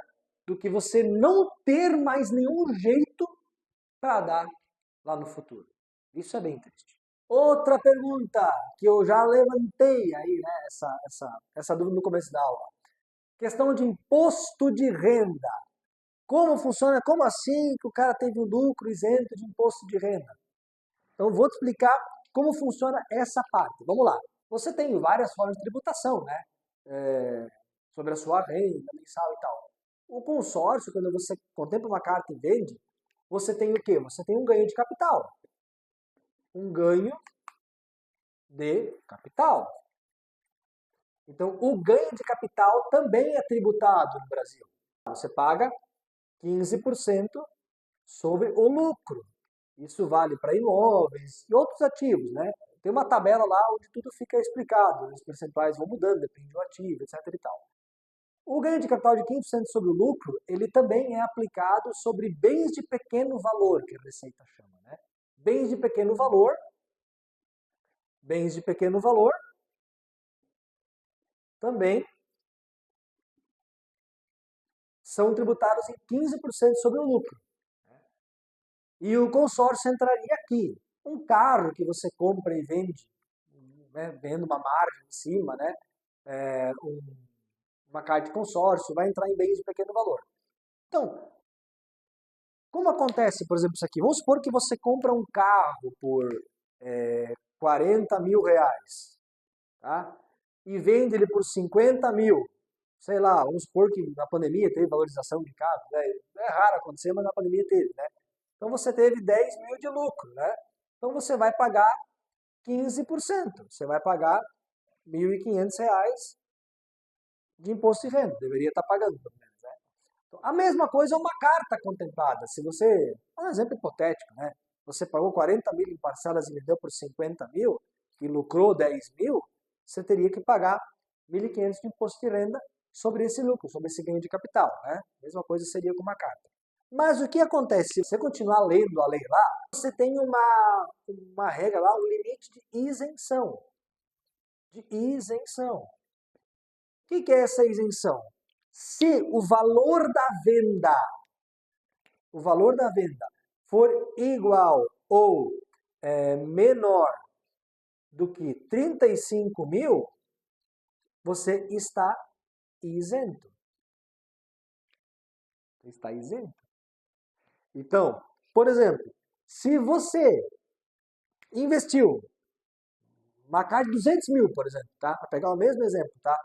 do que você não ter mais nenhum jeito para dar lá no futuro. Isso é bem triste. Outra pergunta que eu já levantei aí, né, essa dúvida no começo da aula. Questão de imposto de renda. Como funciona? Como assim que o cara teve um lucro isento de imposto de renda? Então, vou te explicar como funciona essa parte. Vamos lá. Você tem várias formas de tributação, né? Sobre a sua renda mensal e tal. O consórcio, quando você contempla uma carta e vende, você tem o quê? Você tem um ganho de capital. Um ganho de capital. Então, o ganho de capital também é tributado no Brasil. Você paga 15% sobre o lucro. Isso vale para imóveis e outros ativos, né? Tem uma tabela lá onde tudo fica explicado. Os percentuais vão mudando, depende do ativo, etc. e tal. O ganho de capital de 15% sobre o lucro, ele também é aplicado sobre bens de pequeno valor, que a Receita chama, né? Bens de pequeno valor também são tributados em 15% sobre o lucro. E o consórcio entraria aqui. Um carro que você compra e vende, né, vendo uma margem em cima, né, uma carta de consórcio, vai entrar em bens de pequeno valor. Então, como acontece, por exemplo, isso aqui? Vamos supor que você compra um carro por 40 mil reais, tá? E vende ele por 50 mil. Sei lá, vamos supor que na pandemia teve valorização de carro, né? É raro acontecer, mas na pandemia teve, né? Então você teve 10 mil de lucro, né? Então você vai pagar 15%. Você vai pagar R$ 1.500 de imposto de renda. Deveria estar pagando, pelo menos, né? Então, a mesma coisa é uma carta contemplada. Se você, um exemplo hipotético, né? Você pagou 40 mil em parcelas e vendeu por 50 mil e lucrou 10 mil, você teria que pagar 1.500 de imposto de renda sobre esse lucro, sobre esse ganho de capital, né? A mesma coisa seria com uma carta. Mas o que acontece? Se você continuar lendo a lei lá, você tem uma regra lá, um limite de isenção. De isenção. O que é essa isenção? Se o valor da venda for igual ou menor do que 35 mil, você está isento. Está isento. Então, por exemplo, se você investiu uma carta de 200 mil, por exemplo, tá? Para pegar o mesmo exemplo, tá?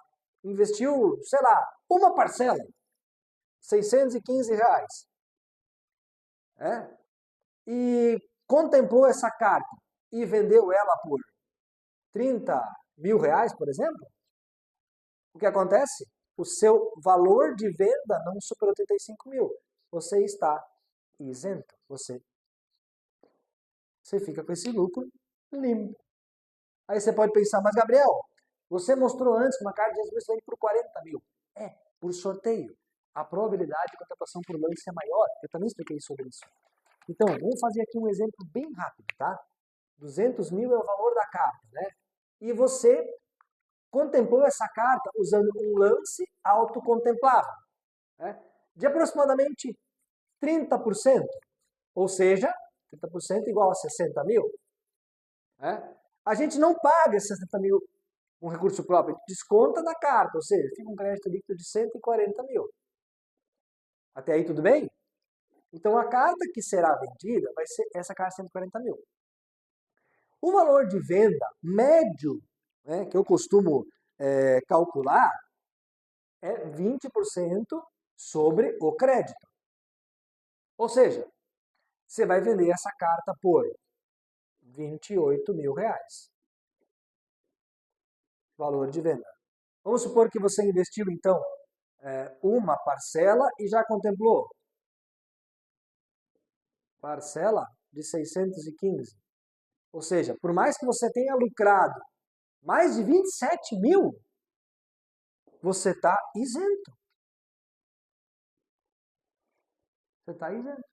Investiu, sei lá, uma parcela, R$ 615, e contemplou essa carta e vendeu ela por 30 mil reais, por exemplo, o que acontece? O seu valor de venda não superou 35 mil. Você está isento. Você fica com esse lucro limpo. Aí você pode pensar, mas Gabriel, você mostrou antes que uma carta de Jesus vende por 40 mil. Por sorteio. a probabilidade de contemplação por lance é maior. Eu também expliquei sobre isso. Então, vamos fazer aqui um exemplo bem rápido, tá? 200 mil é o valor da carta, né? E você contemplou essa carta usando um lance autocontemplável, né? De aproximadamente 30%, ou seja, 30% igual a 60 mil. Né? A gente não paga esses 60 mil com recurso próprio, desconta da carta, ou seja, fica um crédito líquido de 140 mil. Até aí tudo bem? Então a carta que será vendida vai ser essa carta 140 mil. O valor de venda médio, né, que eu costumo calcular, é 20% sobre o crédito. Ou seja, você vai vender essa carta por 28 mil reais. Valor de venda. Vamos supor que você investiu, então, uma parcela e já contemplou. Parcela de 615. Ou seja, por mais que você tenha lucrado mais de 27 mil, você está isento. Você está isento.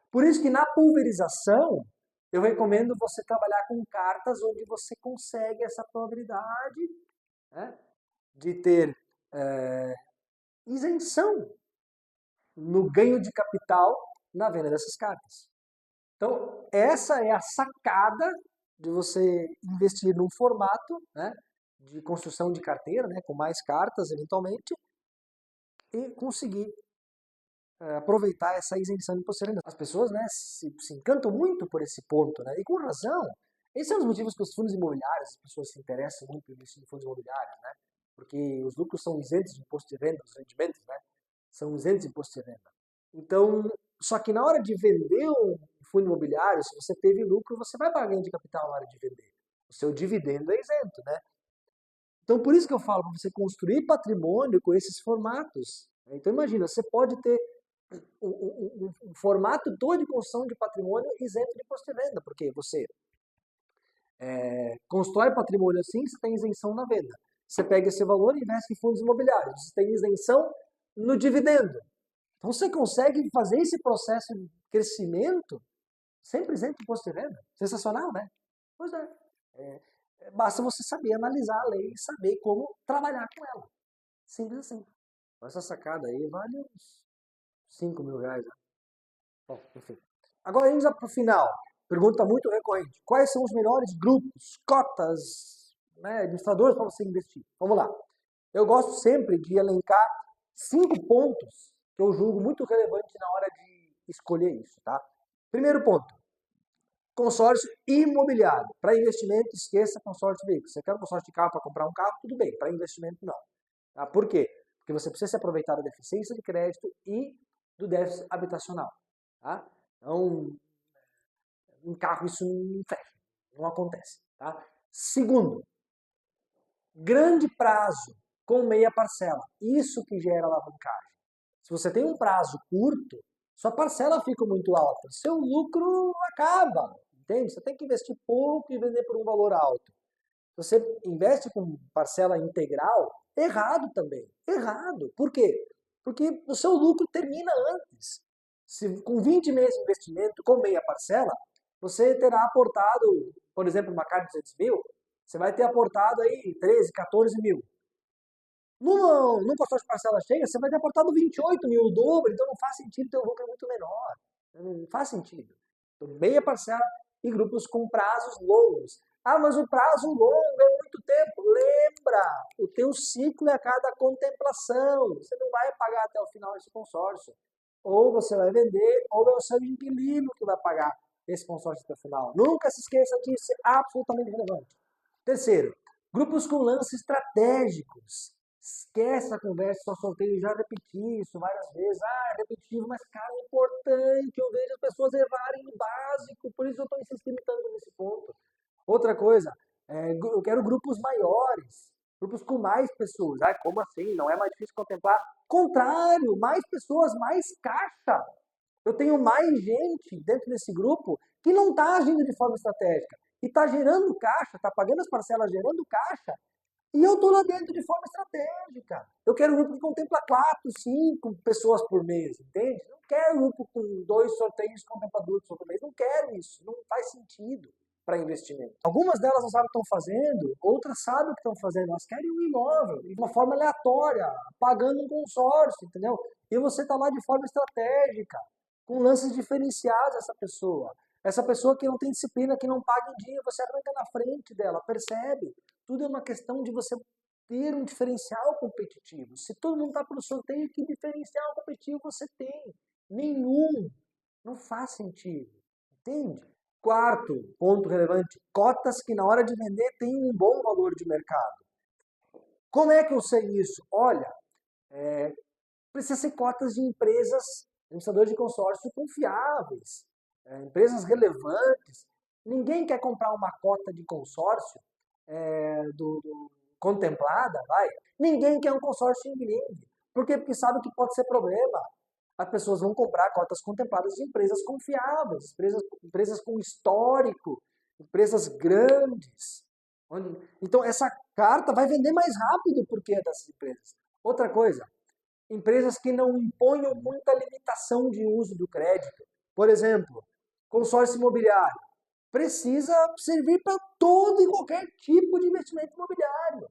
Por isso que na pulverização, eu recomendo você trabalhar com cartas onde você consegue essa probabilidade, né, de ter isenção no ganho de capital na venda dessas cartas. Então, essa é a sacada de você investir num formato, né, de construção de carteira, né, com mais cartas eventualmente, e conseguir aproveitar essa isenção de imposto de renda. As pessoas, né, se encantam muito por esse ponto, né, e com razão. Esses são os motivos que os fundos imobiliários, as pessoas se interessam muito em investir em fundos imobiliários, né, porque os lucros são isentos de imposto de renda, os rendimentos, né, são isentos de imposto de renda. Então, só que na hora de vender um fundo imobiliário, se você teve lucro, você vai pagar ganho de capital na hora de vender. O seu dividendo é isento, né? Então, por isso que eu falo para você construir patrimônio com esses formatos. Então, imagina, você pode ter um formato todo de construção de patrimônio isento de imposto de renda, porque você constrói patrimônio assim, você tem isenção na venda. Você pega esse valor e investe em fundos imobiliários, você tem isenção no dividendo. Então, você consegue fazer esse processo de crescimento sempre isento de imposto de renda. Sensacional, né? Pois é. Basta você saber analisar a lei e saber como trabalhar com ela. Simples assim. Essa sacada aí vale uns 5 mil reais. Né? Bom, enfim. Agora, indo para o final. Pergunta muito recorrente. Quais são os melhores grupos, cotas, né, administradores para você investir? Vamos lá. Eu gosto sempre de elencar 5 pontos que eu julgo muito relevante na hora de escolher isso, tá? Primeiro ponto, consórcio imobiliário. Para investimento, esqueça consórcio de veículo. Você quer um consórcio de carro para comprar um carro? Tudo bem. Para investimento, não. Tá? Por quê? Porque você precisa se aproveitar da deficiência de crédito e do déficit habitacional. Tá? Então, um carro isso não fecha, não acontece. Tá? Segundo, grande prazo com meia parcela. Isso que gera alavancagem. Se você tem um prazo curto, sua parcela fica muito alta, seu lucro acaba, entende? Você tem que investir pouco e vender por um valor alto. Se você investe com parcela integral, errado também, errado. Por quê? Porque o seu lucro termina antes. Se com 20 meses de investimento com meia parcela, você terá aportado, por exemplo, uma carta de 200 mil, você vai ter aportado aí 13, 14 mil. Num consórcio de parcela cheia, você vai ter aportado 28 mil, o dobro, então não faz sentido ter um lucro muito menor. Não faz sentido. Então, meia parcela e grupos com prazos longos. Ah, mas o prazo longo é muito tempo. Lembra, o teu ciclo é a cada contemplação. Você não vai pagar até o final desse consórcio. Ou você vai vender, ou é o seu inquilino que vai pagar esse consórcio até o final. Nunca se esqueça disso, é absolutamente relevante. Terceiro, grupos com lances estratégicos. Esquece a conversa, só solteiro, já repeti isso várias vezes. É repetitivo, mas, cara, é importante. Eu vejo as pessoas errarem no básico, por isso eu estou insistindo tanto nesse ponto. Outra coisa, eu quero grupos maiores, grupos com mais pessoas. Como assim? Não é mais difícil contemplar? Contrário, mais pessoas, mais caixa. Eu tenho mais gente dentro desse grupo que não está agindo de forma estratégica, e está gerando caixa, está pagando as parcelas, gerando caixa, E eu estou lá dentro de forma estratégica. Eu quero um grupo que contempla 4, 5 pessoas por mês, entende? Não quero um grupo com 2 sorteios que contempla 2 pessoas por mês. Não quero isso. Não faz sentido para investimento. Algumas delas não sabem o que estão fazendo, outras sabem o que estão fazendo. Elas querem um imóvel de uma forma aleatória, pagando um consórcio, entendeu? E você está lá de forma estratégica, com lances diferenciados essa pessoa. Essa pessoa que não tem disciplina, que não paga em dia, você arranca na frente dela, percebe? Tudo é uma questão de você ter um diferencial competitivo. Se todo mundo está pelo sorteio, que diferencial competitivo você tem? Nenhum. Não faz sentido. Entende? Quarto ponto relevante, cotas que na hora de vender têm um bom valor de mercado. Como é que eu sei isso? Olha, precisa ser cotas de empresas, administradores de consórcio confiáveis, empresas relevantes. Ninguém quer comprar uma cota de consórcio contemplada, vai. Ninguém quer um consórcio em blend. Por quê? Porque sabe que pode ser problema. As pessoas vão comprar cotas contempladas de empresas confiáveis, empresas com histórico, empresas grandes. Então, essa carta vai vender mais rápido porque é dessas empresas. Outra coisa, empresas que não imponham muita limitação de uso do crédito. Por exemplo, consórcio imobiliário. Precisa servir para todo e qualquer tipo de investimento imobiliário.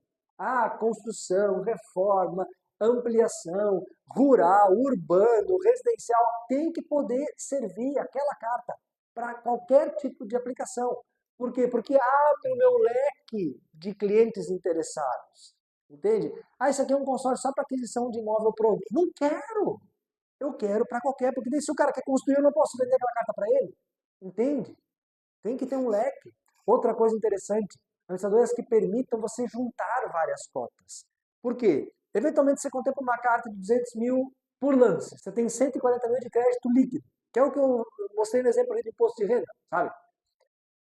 Construção, reforma, ampliação, rural, urbano, residencial, tem que poder servir aquela carta para qualquer tipo de aplicação. Por quê? Porque abre o meu leque de clientes interessados. Entende? Isso aqui é um consórcio só para aquisição de imóvel pronto. Não quero! Eu quero para qualquer, porque se o cara quer construir, eu não posso vender aquela carta para ele. Entende? Tem que ter um leque. Outra coisa interessante, administradoras que permitam você juntar várias cotas. Por quê? Eventualmente você contempla uma carta de 200 mil por lance. Você tem 140 mil de crédito líquido, que é o que eu mostrei no exemplo ali de imposto de renda, sabe?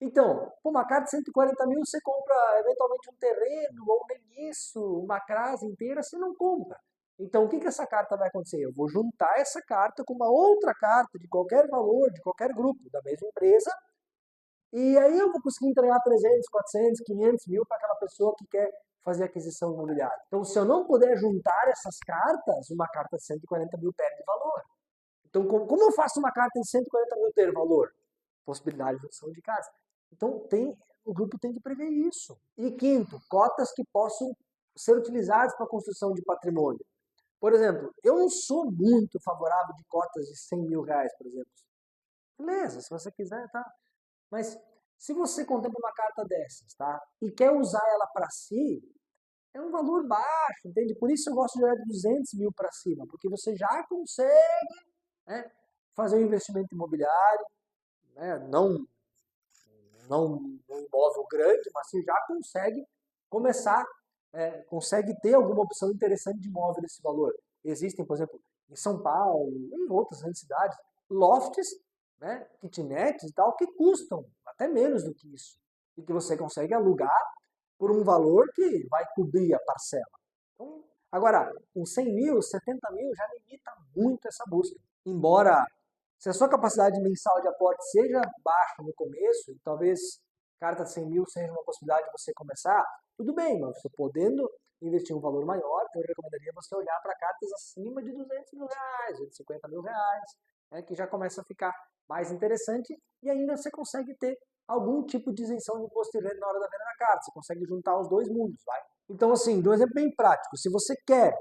Então, por uma carta de 140 mil, você compra eventualmente um terreno, ou nem isso, uma casa inteira, você não compra. Então, o que essa carta vai acontecer? Eu vou juntar essa carta com uma outra carta de qualquer valor, de qualquer grupo, da mesma empresa, e aí eu vou conseguir entregar 300, 400, 500 mil para aquela pessoa que quer fazer aquisição imobiliária. Então, se eu não puder juntar essas cartas, uma carta de 140 mil perde valor. Então, como eu faço uma carta de 140 mil ter valor? Possibilidade de junção de casa. Então, o grupo tem que prever isso. E quinto, cotas que possam ser utilizadas para a construção de patrimônio. Por exemplo, eu não sou muito favorável de cotas de 100 mil reais, por exemplo. Beleza, se você quiser, tá? Mas se você contempla uma carta dessas, tá? E quer usar ela para si, é um valor baixo, entende? Por isso eu gosto de olhar de 200 mil para cima, porque você já consegue fazer um investimento imobiliário, né? Não um imóvel grande, mas você já consegue começar, consegue ter alguma opção interessante de imóvel nesse valor. Existem, por exemplo, em São Paulo, em outras grandes cidades, lofts, né, kitnets e tal, que custam até menos do que isso. E que você consegue alugar por um valor que vai cobrir a parcela. Então, agora, com 100 mil, 70 mil, já limita muito essa busca. Embora, se a sua capacidade mensal de aporte seja baixa no começo, e talvez carta de 100 mil seja uma possibilidade de você começar, tudo bem, mas você podendo investir um valor maior, eu recomendaria você olhar para cartas acima de 200 mil reais, 250 mil reais, que já começa a ficar mais interessante e ainda você consegue ter algum tipo de isenção de imposto de renda na hora da venda da carta. Você consegue juntar os dois mundos, vai? Então, assim, dou um exemplo bem prático. Se você quer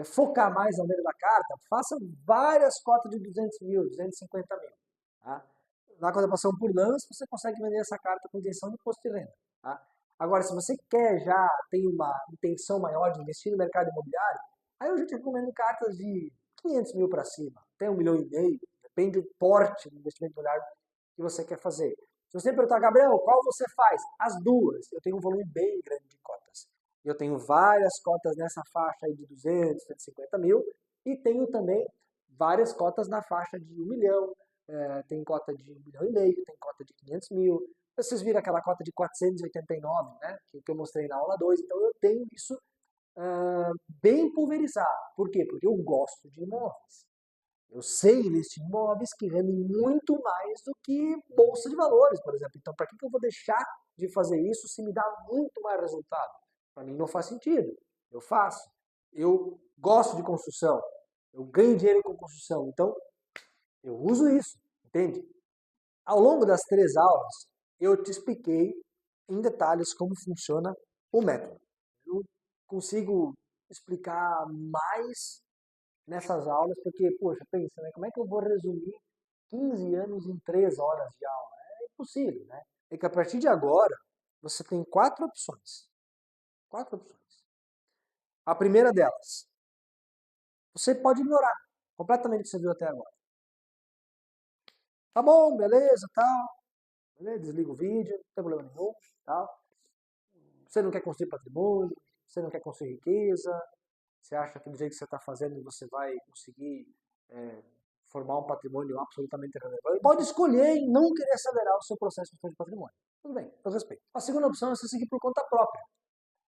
focar mais na venda da carta, faça várias cotas de 200 mil, 250 mil. Tá? Na contemplação por lance, você consegue vender essa carta com isenção de imposto de renda. Tá? Agora, se você tem uma intenção maior de investir no mercado imobiliário, aí eu já te recomendo cartas de 500 mil para cima, até 1,5 milhão, depende do porte do investimento imobiliário que você quer fazer. Se você perguntar, Gabriel, qual você faz? As duas. Eu tenho um volume bem grande de cotas. Eu tenho várias cotas nessa faixa aí de 200, 150 mil e tenho também várias cotas na faixa de 1 milhão, tem cota de 1,5 milhão, tem cota de 500 mil. Vocês viram aquela cota de 489, né, que eu mostrei na aula 2. Então eu tenho isso bem pulverizado. Por quê? Porque eu gosto de imóveis. Eu sei investir em imóveis que rendem muito mais do que bolsa de valores, por exemplo. Então, para que eu vou deixar de fazer isso se me dá muito mais resultado? Para mim não faz sentido. Eu faço. Eu gosto de construção. Eu ganho dinheiro com construção. Então, eu uso isso. Entende? Ao longo das 3 aulas, eu te expliquei em detalhes como funciona o método. Eu consigo explicar mais nessas aulas, porque, poxa, pensa, né? Como é que eu vou resumir 15 anos em 3 horas de aula? É impossível, né? É que a partir de agora, você tem 4 opções. 4 opções. A primeira delas, você pode ignorar completamente o que você viu até agora. Tá bom, beleza, tal. Beleza, desliga o vídeo, não tem problema nenhum, tal. Você não quer construir patrimônio, você não quer construir riqueza, você acha que do jeito que você está fazendo você vai conseguir formar um patrimônio absolutamente relevante. Pode escolher e não querer acelerar o seu processo de patrimônio. Tudo bem, eu respeito. A segunda opção é você seguir por conta própria.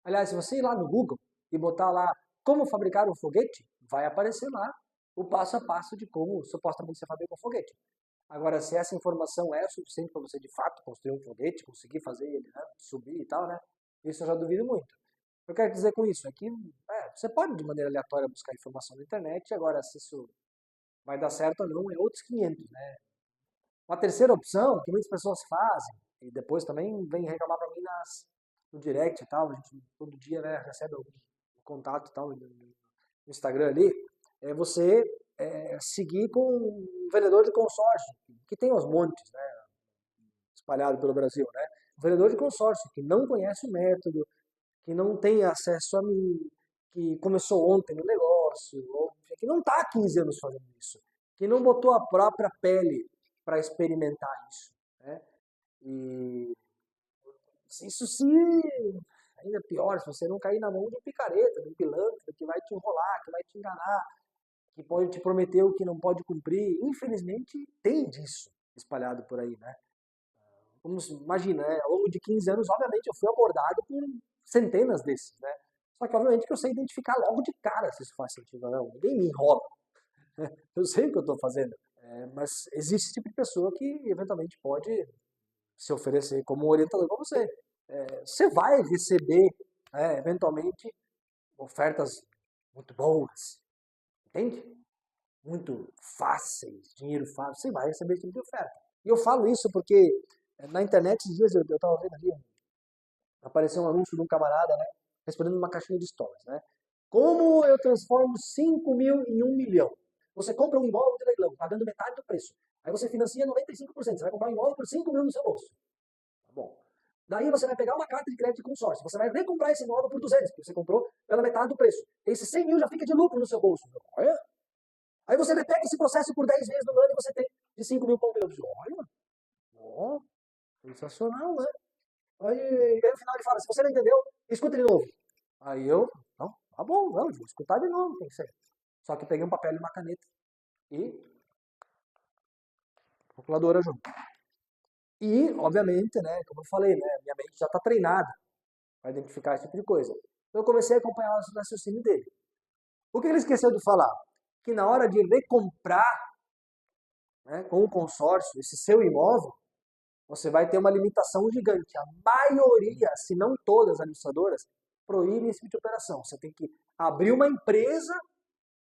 Aliás, se você ir lá no Google e botar lá como fabricar um foguete, vai aparecer lá o passo a passo de como supostamente você fabrica um foguete. Agora, se essa informação é suficiente para você de fato construir um foguete, conseguir fazer ele, né, subir e tal, né? Isso eu já duvido muito. O que eu quero dizer com isso é que você pode de maneira aleatória buscar informação na internet, agora se isso vai dar certo ou não é outros 500, né? Uma terceira opção que muitas pessoas fazem, e depois também vem reclamar para mim no direct e tal, a gente todo dia, né, recebe o contato e tal no Instagram ali, é você seguir com um vendedor de consórcio, que tem aos montes, né, espalhado pelo Brasil, né? Um vendedor de consórcio que não conhece o método, que não tem acesso a mim, que começou ontem no negócio, ou que não está há 15 anos fazendo isso, que não botou a própria pele para experimentar isso, né? E isso se ainda pior, se você não cair na mão de um picareta, de um pilantra que vai te enrolar, que vai te enganar, que pode te prometer o que não pode cumprir. Infelizmente, tem disso espalhado por aí, né? Imagina, né? Ao longo de 15 anos, obviamente, eu fui abordado por centenas desses, né? Só que, obviamente, que eu sei identificar logo de cara se isso faz sentido ou não. Ninguém me enrola. Eu sei o que eu estou fazendo. Mas existe esse tipo de pessoa que, eventualmente, pode se oferecer como orientador para você. Você vai receber, eventualmente, ofertas muito boas, entende? Muito fáceis, dinheiro fácil, você vai receber esse tipo de oferta. E eu falo isso porque na internet esses dias eu estava vendo ali, apareceu um anúncio de um camarada, né, respondendo uma caixinha de stories, né? Como eu transformo 5 mil em 1 milhão? Você compra um imóvel de leilão, pagando metade do preço. Aí você financia 95%, você vai comprar um imóvel por 5 mil no seu bolso. Tá bom. Daí você vai pegar uma carta de crédito de consórcio, você vai recomprar esse imóvel por 200, porque você comprou pela metade do preço. Esses 100 mil já fica de lucro no seu bolso. Olha. Aí você repete esse processo por 10 vezes no ano e você tem de 5 mil para 1 milhão. Olha, sensacional, né? Aí no final ele fala, se você não entendeu, escuta de novo. Aí eu, não, tá bom, vou escutar de novo, pensei. Só que peguei um papel e uma caneta e calculadora junto. E, obviamente, né, como eu falei, né, minha mente já está treinada para identificar esse tipo de coisa. Então eu comecei a acompanhar o raciocínio dele. O que ele esqueceu de falar? Que na hora de recomprar, né, com o consórcio esse seu imóvel, você vai ter uma limitação gigante. A maioria, se não todas as administradoras, proíbem esse tipo de operação. Você tem que abrir uma empresa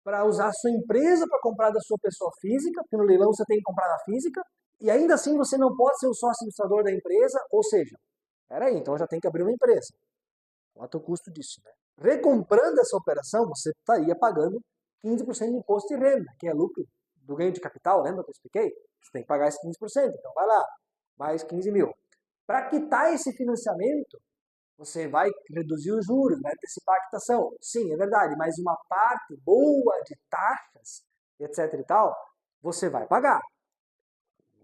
para usar a sua empresa para comprar da sua pessoa física, porque no leilão você tem que comprar na física, e ainda assim você não pode ser o sócio administrador da empresa, ou seja, peraí, então já tem que abrir uma empresa. Quanto é o custo disso, né? Recomprando essa operação, você estaria pagando 15% de imposto de renda, que é lucro do ganho de capital, lembra que eu expliquei? Você tem que pagar esse 15%, então vai lá, mais 15 mil. Para quitar esse financiamento, você vai reduzir os juros, vai antecipar a quitação. Sim, é verdade, mas uma parte boa de taxas, etc e tal, você vai pagar.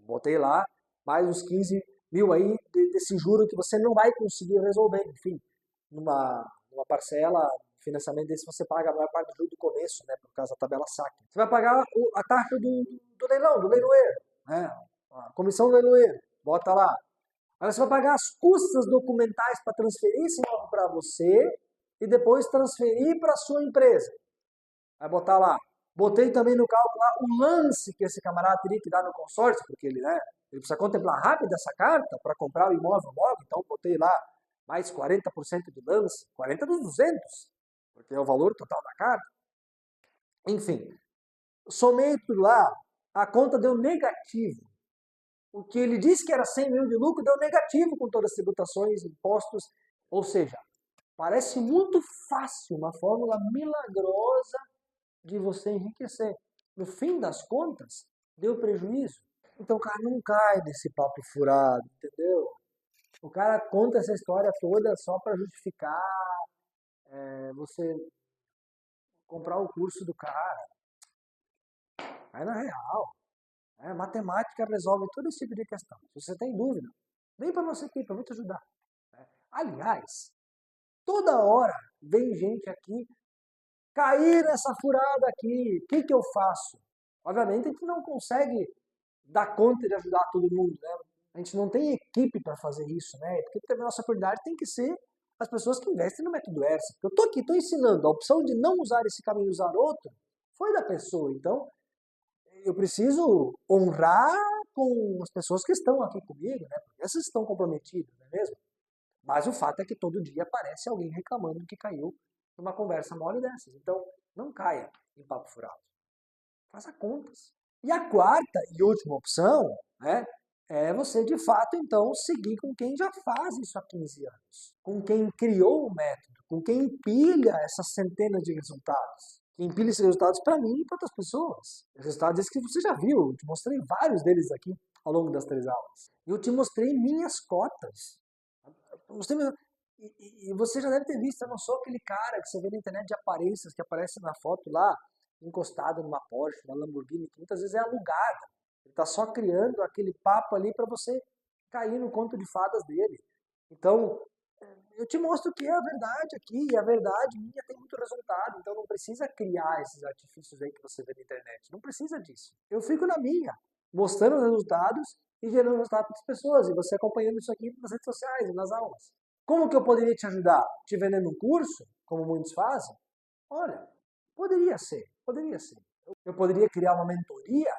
Botei lá mais uns 15 mil aí desse juro que você não vai conseguir resolver. Enfim, numa parcela, financiamento desse você paga a maior parte do juro do começo, né, por causa da tabela SAC. Você vai pagar a taxa do leilão, do leiloeiro, né, a comissão do leiloeiro, bota lá. Aí você vai pagar as custas documentais para transferir esse imóvel para você e depois transferir para a sua empresa. Vai botar lá. Botei também no cálculo lá o lance que esse camarada teria que dar no consórcio, porque ele precisa contemplar rápido essa carta para comprar o imóvel logo, então botei lá mais 40% de lance, 40 dos 200, porque é o valor total da carta. Enfim, somei tudo lá, a conta deu negativo. O que ele disse que era 100 mil de lucro deu negativo com todas as tributações, impostos, ou seja, parece muito fácil, uma fórmula milagrosa de você enriquecer. No fim das contas, deu prejuízo. Então o cara não cai nesse papo furado, entendeu? O cara conta essa história toda só para justificar você comprar o curso do cara. Aí na real, matemática resolve todo esse tipo de questão. Se você tem dúvida, vem para nossa equipe, eu vou te ajudar. Aliás, toda hora vem gente aqui cair nessa furada aqui. O que eu faço? Obviamente a gente não consegue dar conta de ajudar todo mundo, né? A gente não tem equipe para fazer isso, né? Porque a nossa prioridade tem que ser as pessoas que investem no método ERSA. Eu estou aqui, estou ensinando. A opção de não usar esse caminho e usar outro foi da pessoa. Então, eu preciso honrar com as pessoas que estão aqui comigo, né? Porque essas estão comprometidas, não é mesmo? Mas o fato é que todo dia aparece alguém reclamando que caiu numa conversa mole dessas. Então, não caia em papo furado. Faça contas. E a quarta e última opção, né, é você, de fato, então, seguir com quem já faz isso há 15 anos. Com quem criou o método, com quem empilha essas centenas de resultados. Que empilha esses resultados para mim e para outras pessoas. Os resultados que você já viu, eu te mostrei vários deles aqui ao longo das 3 aulas. Eu te mostrei minhas cotas. E você já deve ter visto, eu não sou aquele cara que você vê na internet de aparências, que aparece na foto lá, encostado numa Porsche, uma Lamborghini, que muitas vezes é alugada. Ele está só criando aquele papo ali para você cair no conto de fadas dele. Então, eu te mostro que é a verdade aqui, e a verdade minha tem muito resultado, então não precisa criar esses artifícios aí que você vê na internet. Não precisa disso. Eu fico na minha, mostrando os resultados e gerando resultados para as pessoas, e você acompanhando isso aqui nas redes sociais e nas aulas. Como que eu poderia te ajudar? Te vendendo um curso, como muitos fazem? Olha, poderia ser. Eu poderia criar uma mentoria,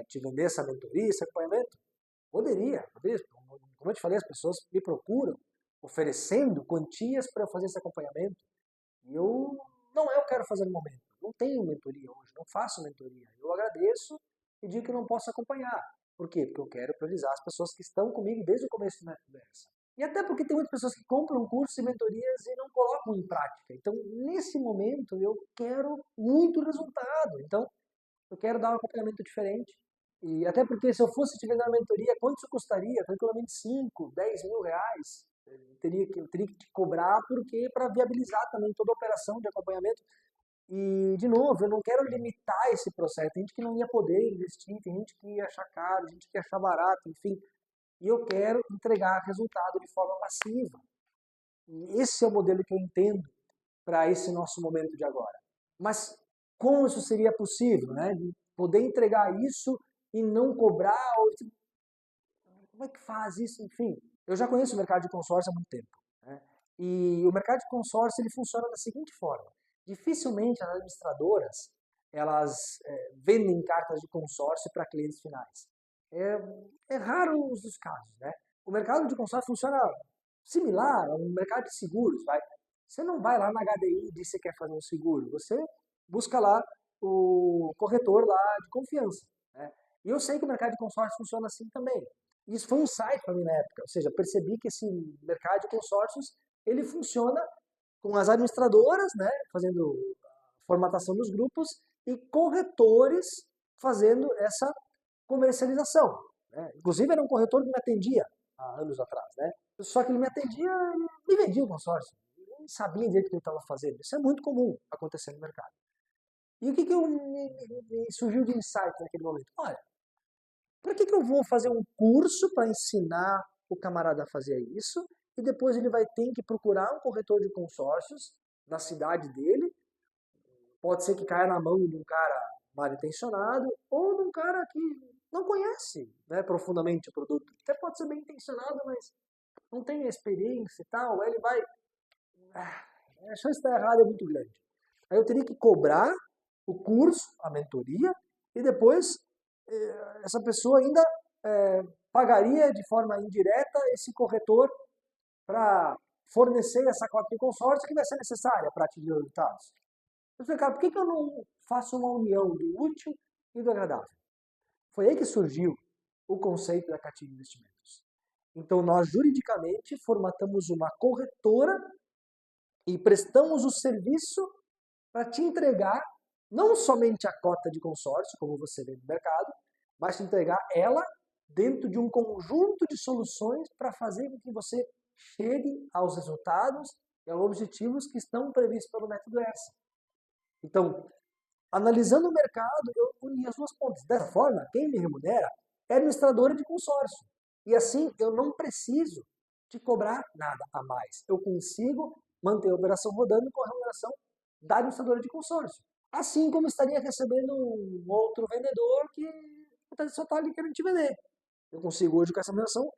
te vender essa mentoria, esse acompanhamento? Poderia. Como eu te falei, as pessoas me procuram oferecendo quantias para eu fazer esse acompanhamento. E não é o que eu quero fazer no momento. Não tenho mentoria hoje, não faço mentoria. Eu agradeço e digo que não posso acompanhar. Por quê? Porque eu quero priorizar as pessoas que estão comigo desde o começo do método ERSA. E até porque tem muitas pessoas que compram cursos e mentorias e não colocam em prática. Então, nesse momento, eu quero muito resultado. Então, eu quero dar um acompanhamento diferente. E até porque se eu fosse te vender uma mentoria, quanto isso custaria? Tranquilamente 5, 10 mil reais. Eu teria que te cobrar porque para viabilizar também toda a operação de acompanhamento. E, de novo, eu não quero limitar esse processo. Tem gente que não ia poder investir, tem gente que ia achar caro, tem gente que ia achar barato, enfim. E eu quero entregar resultado de forma massiva. E esse é o modelo que eu entendo para esse nosso momento de agora. Mas como isso seria possível, né? De poder entregar isso e não cobrar? Como é que faz isso? Enfim, eu já conheço o mercado de consórcio há muito tempo. Né? E o mercado de consórcio ele funciona da seguinte forma. Dificilmente as administradoras elas vendem cartas de consórcio para clientes finais. É raro os casos, né? O mercado de consórcio funciona similar ao mercado de seguros, vai. Você não vai lá na HDI e diz que você quer fazer um seguro, você busca lá o corretor lá de confiança, né? E eu sei que o mercado de consórcio funciona assim também. Isso foi um insight para mim na época, ou seja, percebi que esse mercado de consórcios ele funciona com as administradoras, né, fazendo a formatação dos grupos e corretores fazendo essa comercialização. Né? Inclusive, era um corretor que me atendia há anos atrás. Né? Só que ele me atendia e me vendia o consórcio. Eu não sabia direito o que ele estava fazendo. Isso é muito comum acontecer no mercado. E o que me surgiu de insight naquele momento? Olha, para que eu vou fazer um curso para ensinar o camarada a fazer isso e depois ele vai ter que procurar um corretor de consórcios na cidade dele? Pode ser que caia na mão de um cara mal intencionado ou de um cara que não conhece, né, profundamente o produto. Até pode ser bem intencionado, mas não tem a experiência e tal. Aí ele vai... a chance de estar errado é muito grande. Aí eu teria que cobrar o curso, a mentoria, e depois essa pessoa ainda pagaria de forma indireta esse corretor para fornecer essa cota de consórcio que vai ser necessária para atingir os resultados. Eu falei, cara, por que eu não faço uma união do útil e do agradável? Foi aí que surgiu o conceito da Cativa Investimentos. Então, nós juridicamente formatamos uma corretora e prestamos o serviço para te entregar não somente a cota de consórcio, como você vê no mercado, mas te entregar ela dentro de um conjunto de soluções para fazer com que você chegue aos resultados e aos objetivos que estão previstos pelo método ERSA. Então, analisando o mercado, eu uni as duas pontas. Dessa forma, quem me remunera é a administradora de consórcio. E assim, eu não preciso te cobrar nada a mais. Eu consigo manter a operação rodando com a remuneração da administradora de consórcio. Assim como estaria recebendo um outro vendedor que só está ali querendo te vender. Eu consigo hoje com essa remuneração,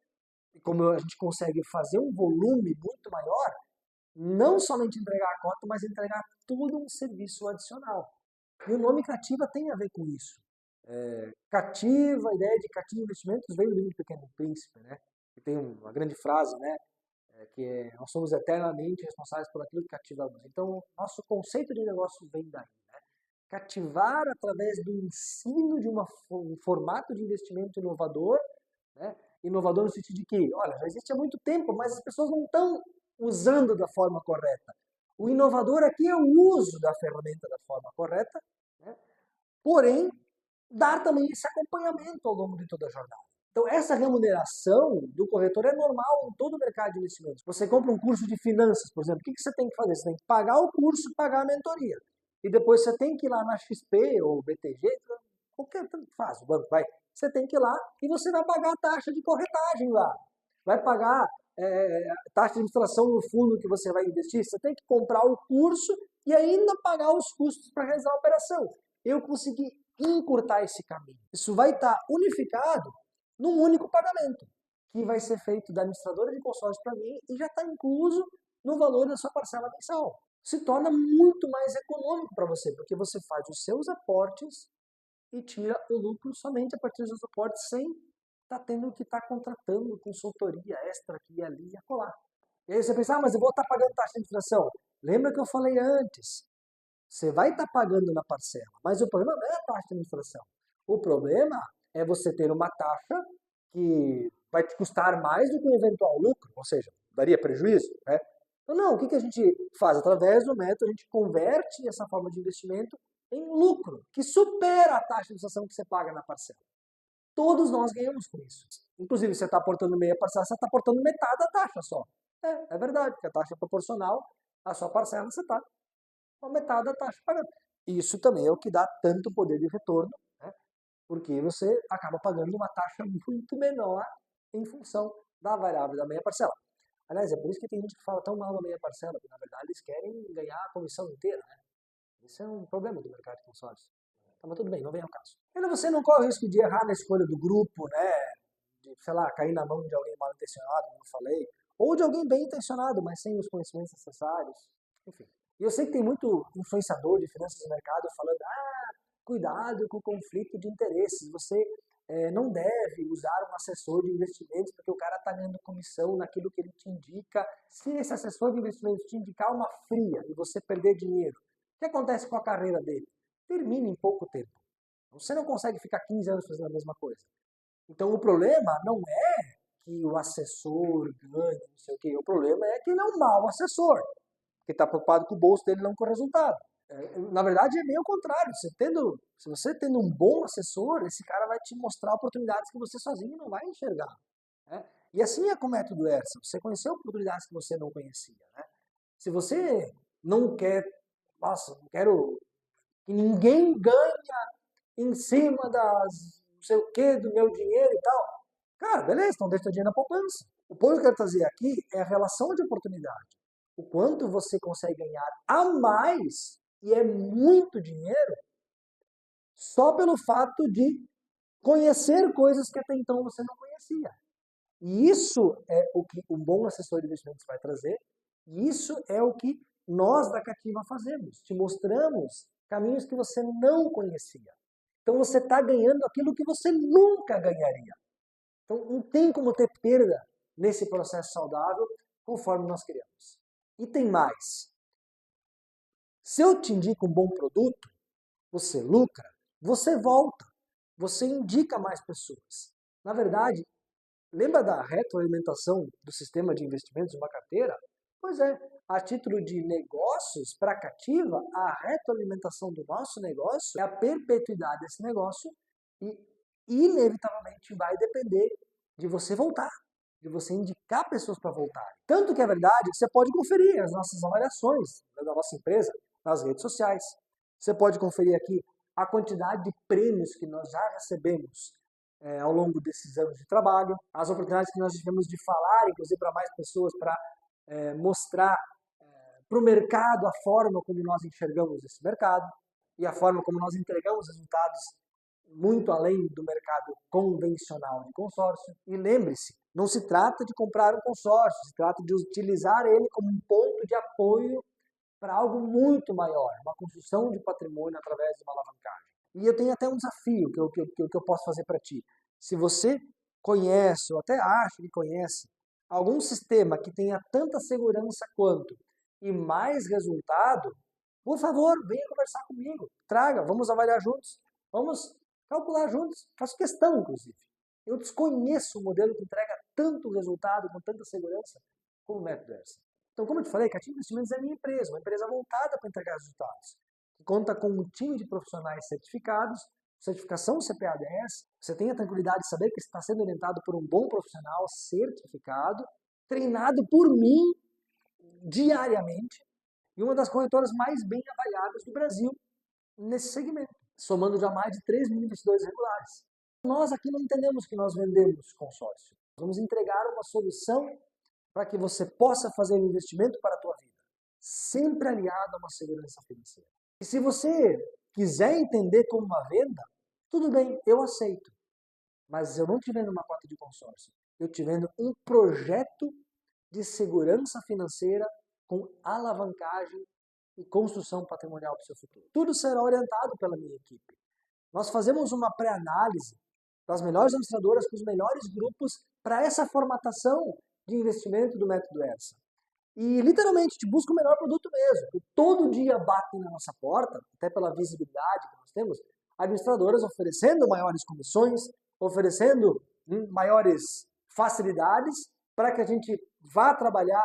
e como a gente consegue fazer um volume muito maior, não somente entregar a cota, mas entregar todo um serviço adicional. E o nome Cativa tem a ver com isso. Cativa, a ideia de Cativa Investimentos veio do livro Pequeno Príncipe, né? Que tem uma grande frase, né? Nós somos eternamente responsáveis por aquilo que cativamos. Então, nosso conceito de negócio vem daí, né? Cativar através do ensino de um formato de investimento inovador, né? Inovador no sentido de que, olha, já existe há muito tempo, mas as pessoas não estão usando da forma correta. O inovador aqui é o uso da ferramenta da forma correta, né? Porém, dar também esse acompanhamento ao longo de toda a jornada. Então, essa remuneração do corretor é normal em todo o mercado de investimentos. Você compra um curso de finanças, por exemplo, o que você tem que fazer? Você tem que pagar o curso e pagar a mentoria. E depois você tem que ir lá na XP ou BTG, qualquer tanto faz, o banco vai. Você tem que ir lá e você vai pagar a taxa de corretagem lá. Vai pagar a taxa de administração no fundo que você vai investir. Você tem que comprar o curso e ainda pagar os custos para realizar a operação. Eu consegui encurtar esse caminho. Isso vai estar unificado num único pagamento, que vai ser feito da administradora de consórcio para mim e já está incluso no valor da sua parcela mensal. Se torna muito mais econômico para você, porque você faz os seus aportes e tira o lucro somente a partir dos aportes, sem estar tendo que estar contratando consultoria extra aqui e ali e acolá. E aí você pensa, mas eu vou estar pagando taxa de administração. Lembra que eu falei antes? Você vai estar pagando na parcela, mas o problema não é a taxa de administração. O problema é você ter uma taxa que vai te custar mais do que um eventual lucro, ou seja, daria prejuízo, né? Então, não, o que a gente faz? Através do método, a gente converte essa forma de investimento em lucro, que supera a taxa de administração que você paga na parcela. Todos nós ganhamos com isso. Inclusive, você está aportando meia parcela, você está aportando metade da taxa só. É verdade, porque a taxa é proporcional à sua parcela, você está com metade da taxa pagando. Isso também é o que dá tanto poder de retorno, né? Porque você acaba pagando uma taxa muito menor em função da variável da meia parcela. Aliás, é por isso que tem gente que fala tão mal da meia parcela, porque na verdade eles querem ganhar a comissão inteira, né? Isso é um problema do mercado de consórcio. Então, mas tudo bem, não vem ao caso. Ainda você não corre o risco de errar na escolha do grupo, né? De, sei lá, cair na mão de alguém mal intencionado, como eu falei, ou de alguém bem intencionado, mas sem os conhecimentos necessários. Enfim. E eu sei que tem muito influenciador de finanças do mercado falando, cuidado com o conflito de interesses. Você não deve usar um assessor de investimentos porque o cara está ganhando comissão naquilo que ele te indica. Se esse assessor de investimentos te indicar uma fria e você perder dinheiro, o que acontece com a carreira dele? Termina em pouco tempo. Você não consegue ficar 15 anos fazendo a mesma coisa. Então o problema não é que o assessor ganhe, não sei o quê. O problema é que ele é um mau assessor, que está preocupado com o bolso dele não com o resultado. Na verdade, é meio ao contrário. Se você tendo um bom assessor, esse cara vai te mostrar oportunidades que você sozinho não vai enxergar, né? E assim é com o método ERSA. Você conheceu oportunidades que você não conhecia, né? Se você não quer, não quero que ninguém ganhe em cima não sei o que, do meu dinheiro e tal. Cara, beleza, então deixa o dinheiro na poupança. O ponto que eu quero trazer aqui é a relação de oportunidade. O quanto você consegue ganhar a mais, e é muito dinheiro, só pelo fato de conhecer coisas que até então você não conhecia. E isso é o que um bom assessor de investimentos vai trazer, e isso é o que nós da Cativa fazemos. Te mostramos caminhos que você não conhecia. Então você está ganhando aquilo que você nunca ganharia. Então não tem como ter perda nesse processo saudável conforme nós queremos. E tem mais. Se eu te indico um bom produto, você lucra, você volta, você indica mais pessoas. Na verdade, lembra da retroalimentação do sistema de investimentos de uma carteira? Pois é, a título de negócios para a Cativa, a retroalimentação do nosso negócio é a perpetuidade desse negócio e inevitavelmente vai depender de você voltar, de você indicar pessoas para voltar. Tanto que é verdade que você pode conferir as nossas avaliações da nossa empresa nas redes sociais. Você pode conferir aqui a quantidade de prêmios que nós já recebemos ao longo desses anos de trabalho, as oportunidades que nós tivemos de falar, inclusive para mais pessoas, para mostrar para o mercado a forma como nós enxergamos esse mercado e a forma como nós entregamos resultados muito além do mercado convencional de consórcio. E lembre-se, não se trata de comprar um consórcio, se trata de utilizar ele como um ponto de apoio para algo muito maior, uma construção de patrimônio através de uma alavancagem. E eu tenho até um desafio que eu posso fazer para ti. Se você conhece, ou até acha que conhece, algum sistema que tenha tanta segurança quanto e mais resultado, por favor, venha conversar comigo. Traga, vamos avaliar juntos, vamos calcular juntos. Faço questão, inclusive. Eu desconheço um modelo que entrega tanto resultado com tanta segurança como o método ERSA. Então, como eu te falei, Cativa Investimentos é a minha empresa, uma empresa voltada para entregar resultados, que conta com um time de profissionais certificados, certificação CPA-10, você tem a tranquilidade de saber que está sendo orientado por um bom profissional certificado, treinado por mim diariamente, e uma das corretoras mais bem avaliadas do Brasil nesse segmento, somando já mais de 3 mil investidores regulares. Nós aqui não entendemos que nós vendemos consórcio. Vamos entregar uma solução para que você possa fazer um investimento para a tua vida, sempre aliado a uma segurança financeira. E se você quiser entender como uma venda, tudo bem, eu aceito. Mas eu não te vendo uma cota de consórcio. Eu te vendo um projeto de segurança financeira com alavancagem e construção patrimonial para o seu futuro. Tudo será orientado pela minha equipe. Nós fazemos uma pré-análise das melhores administradoras com os melhores grupos para essa formatação de investimento do método ERSA. E literalmente te busca o melhor produto mesmo. E todo dia batem na nossa porta, até pela visibilidade que nós temos, administradoras oferecendo maiores comissões, oferecendo maiores facilidades para que a gente vá trabalhar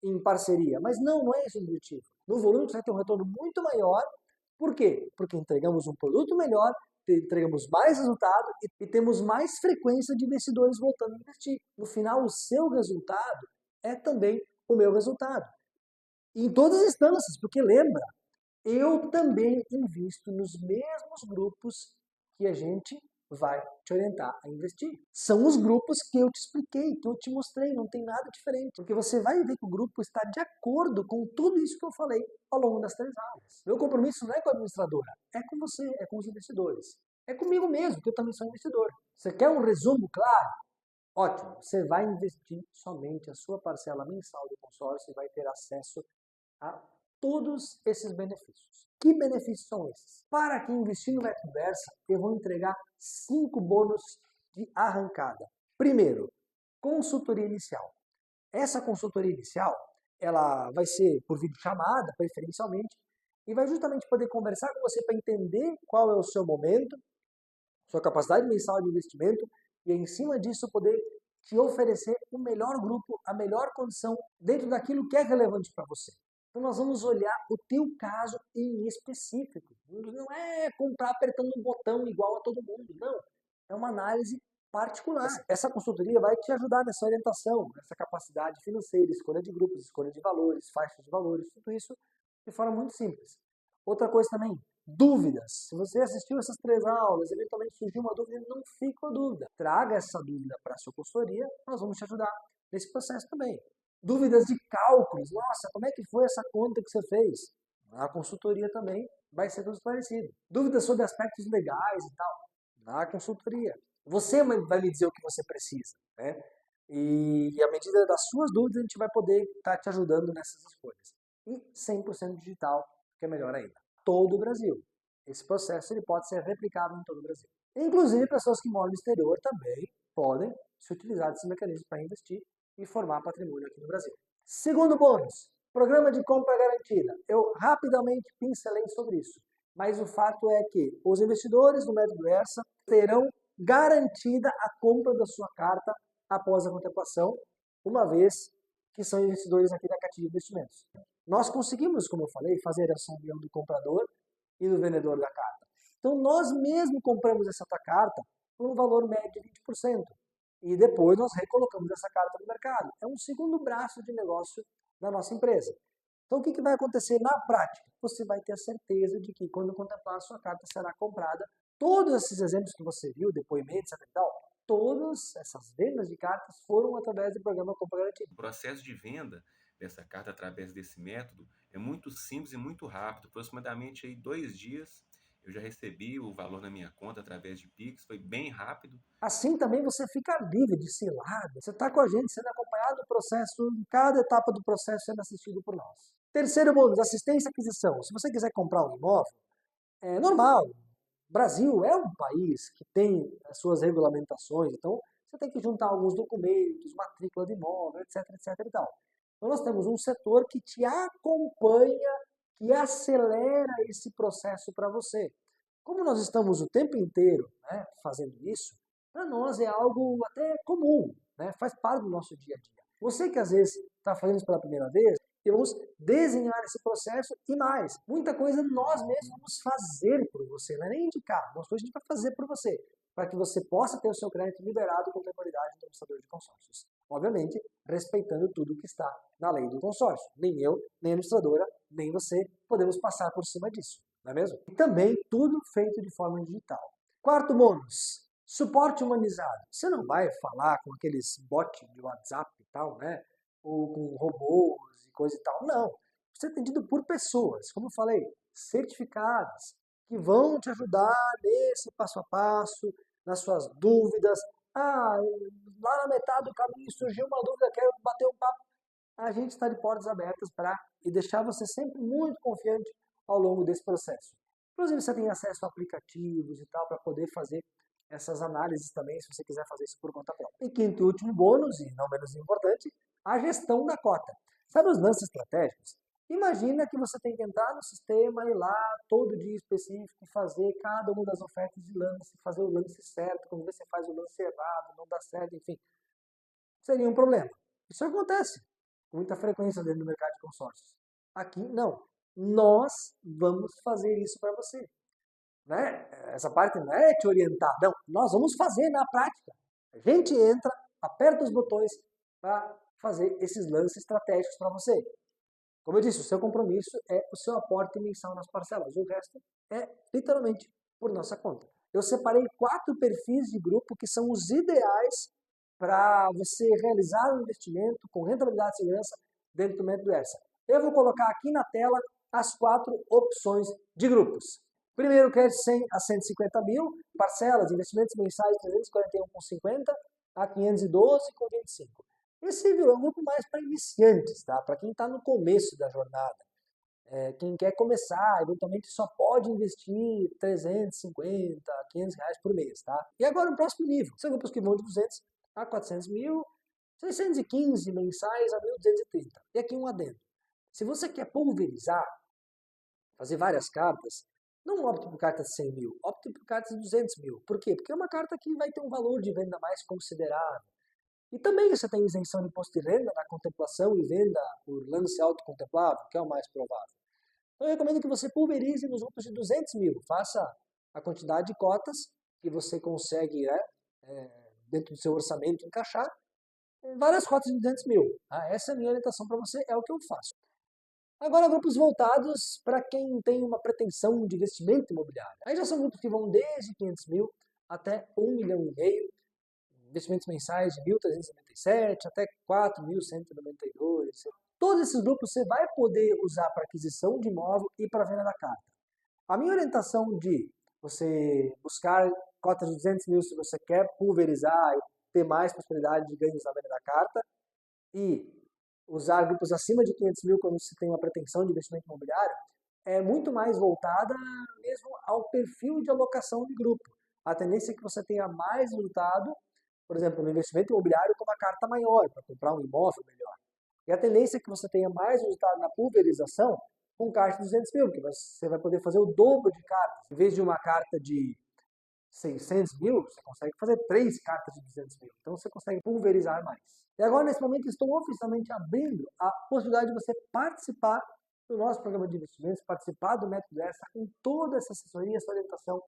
em parceria. Mas não é esse o objetivo. No volume você vai ter um retorno muito maior. Por quê? Porque entregamos um produto melhor, entregamos mais resultado e temos mais frequência de investidores voltando a investir. No final, o seu resultado é também o meu resultado. E em todas as instâncias, porque lembra, eu também invisto nos mesmos grupos que a gente vai te orientar a investir. São os grupos que eu te expliquei, que eu te mostrei, não tem nada diferente. Porque você vai ver que o grupo está de acordo com tudo isso que eu falei ao longo das 3 aulas. Meu compromisso não é com a administradora, é com você, é com os investidores. É comigo mesmo, que eu também sou investidor. Você quer um resumo claro? Ótimo, você vai investir somente a sua parcela mensal do consórcio e vai ter acesso a todos esses benefícios. Que benefícios são esses? Para quem investir no método ERSA, eu vou entregar 5 bônus de arrancada. Primeiro, consultoria inicial. Essa consultoria inicial, ela vai ser por videochamada, preferencialmente, e vai justamente poder conversar com você para entender qual é o seu momento, sua capacidade mensal de investimento, e em cima disso poder te oferecer o melhor grupo, a melhor condição dentro daquilo que é relevante para você. Então nós vamos olhar o teu caso em específico. Não é comprar apertando um botão igual a todo mundo, não. É uma análise particular. Essa consultoria vai te ajudar nessa orientação, nessa capacidade financeira, escolha de grupos, escolha de valores, faixas de valores, tudo isso de forma muito simples. Outra coisa também, dúvidas. Se você assistiu essas 3 aulas, eventualmente surgiu uma dúvida, não fique com a dúvida. Traga essa dúvida para a sua consultoria, nós vamos te ajudar nesse processo também. Dúvidas de cálculos. Nossa, como é que foi essa conta que você fez? Na consultoria também vai ser tudo esclarecido. Dúvidas sobre aspectos legais e tal. Na consultoria. Você vai me dizer o que você precisa, né? E à medida das suas dúvidas, a gente vai poder estar te ajudando nessas escolhas. E 100% digital, que é melhor ainda. Todo o Brasil. Esse processo ele pode ser replicado em todo o Brasil. Inclusive, pessoas que moram no exterior também podem se utilizar desses mecanismos para investir e formar patrimônio aqui no Brasil. Segundo bônus, programa de compra garantida. Eu rapidamente pincelei sobre isso, mas o fato é que os investidores do método ERSA terão garantida a compra da sua carta após a contemplação, uma vez que são investidores aqui da Cativa Investimentos. Nós conseguimos, como eu falei, fazer essa união do comprador e do vendedor da carta. Então, nós mesmo compramos essa carta por um valor médio de 20%. E depois nós recolocamos essa carta no mercado. É um segundo braço de negócio da nossa empresa. Então, o que vai acontecer na prática? Você vai ter a certeza de que, quando contemplar, a sua carta será comprada. Todos esses exemplos que você viu, depoimentos, etc. e tal, todas essas vendas de cartas foram através do programa Compra Garantida. O processo de venda dessa carta através desse método é muito simples e muito rápido. Aproximadamente aí 2 dias eu já recebi o valor na minha conta através de Pix, foi bem rápido. Assim também você fica livre de cilada. Você está com a gente sendo acompanhado no processo, em cada etapa do processo sendo assistido por nós. Terceiro bônus, assistência e aquisição. Se você quiser comprar um imóvel, é normal. O Brasil é um país que tem as suas regulamentações, então você tem que juntar alguns documentos, matrícula de imóvel, etc, etc e tal. Então nós temos um setor que te acompanha, que acelera esse processo para você. Como nós estamos o tempo inteiro, né, fazendo isso, para nós é algo até comum, né, faz parte do nosso dia a dia. Você que às vezes está fazendo isso pela primeira vez, vamos desenhar esse processo e mais. Muita coisa nós mesmos vamos fazer por você, não é nem indicar, algumas coisas a gente vai fazer por você, para que você possa ter o seu crédito liberado com temporalidade do administrador de consórcios. Obviamente, respeitando tudo que está na lei do consórcio. Nem eu, nem a administradora, nem você podemos passar por cima disso, não é mesmo? E também tudo feito de forma digital. Quarto bônus, suporte humanizado. Você não vai falar com aqueles bots de WhatsApp e tal, né? Ou com robôs e coisa e tal. Não. Você é atendido por pessoas, como eu falei, certificadas, que vão te ajudar nesse passo a passo, nas suas dúvidas. Ah, lá na metade do caminho surgiu uma dúvida, quero bater um papo. A gente está de portas abertas para e deixar você sempre muito confiante ao longo desse processo. Inclusive, você tem acesso a aplicativos e tal para poder fazer essas análises também, se você quiser fazer isso por conta própria. E quinto e último bônus, e não menos importante, a gestão da cota. Sabe os lances estratégicos? Imagina que você tem que entrar no sistema, ir lá todo dia específico, fazer cada uma das ofertas de lance, fazer o lance certo, quando você faz o lance errado, não dá certo, enfim. Seria um problema. Isso acontece com muita frequência dentro do mercado de consórcios. Aqui, não. Nós vamos fazer isso para você. Né? Essa parte não é te orientar, não. Nós vamos fazer na prática. A gente entra, aperta os botões para fazer esses lances estratégicos para você. Como eu disse, o seu compromisso é o seu aporte mensal nas parcelas. O resto é literalmente por nossa conta. Eu separei 4 perfis de grupo que são os ideais para você realizar um investimento com rentabilidade e segurança dentro do método ERSA. Eu vou colocar aqui na tela as 4 opções de grupos. Primeiro, crédito 100 a 150 mil, parcelas, investimentos mensais 341,50 a 512,25. Esse é um grupo mais para iniciantes, tá? Para quem está no começo da jornada. Quem quer começar, eventualmente só pode investir 350, 500 reais por mês, tá? E agora o próximo nível. São grupos que vão de 200 a 400 mil, 615 mensais a 1.230. E aqui um adendo. Se você quer pulverizar, fazer várias cartas, não opte por cartas de 100 mil, opte por cartas de 200 mil. Por quê? Porque é uma carta que vai ter um valor de venda mais considerável. E também você tem isenção de imposto de renda na contemplação e venda por lance autocontemplável, que é o mais provável. Então eu recomendo que você pulverize nos grupos de 200 mil. Faça a quantidade de cotas que você consegue, dentro do seu orçamento, encaixar. Várias cotas de 200 mil. Tá? Essa é a minha orientação para você, é o que eu faço. Agora, grupos voltados para quem tem uma pretensão de investimento imobiliário. Aí já são grupos que vão desde 500 mil até 1,5 milhão. Investimentos mensais de 1.397 até 4.192. Todos esses grupos você vai poder usar para aquisição de imóvel e para venda da carta. A minha orientação de você buscar cotas de 200 mil se você quer pulverizar e ter mais possibilidade de ganhos na venda da carta e usar grupos acima de 500 mil quando você tem uma pretensão de investimento imobiliário é muito mais voltada mesmo ao perfil de alocação de grupo. A tendência é que você tenha mais resultado, por exemplo, no investimento imobiliário com uma carta maior, para comprar um imóvel melhor. E a tendência é que você tenha mais resultado na pulverização com carta de 200 mil, porque você vai poder fazer o dobro de cartas. Em vez de uma carta de 600 mil, você consegue fazer 3 cartas de 200 mil. Então você consegue pulverizar mais. E agora, nesse momento, estou oficialmente abrindo a possibilidade de você participar do nosso programa de investimentos, participar do método ESSA com toda essa assessoria, essa orientação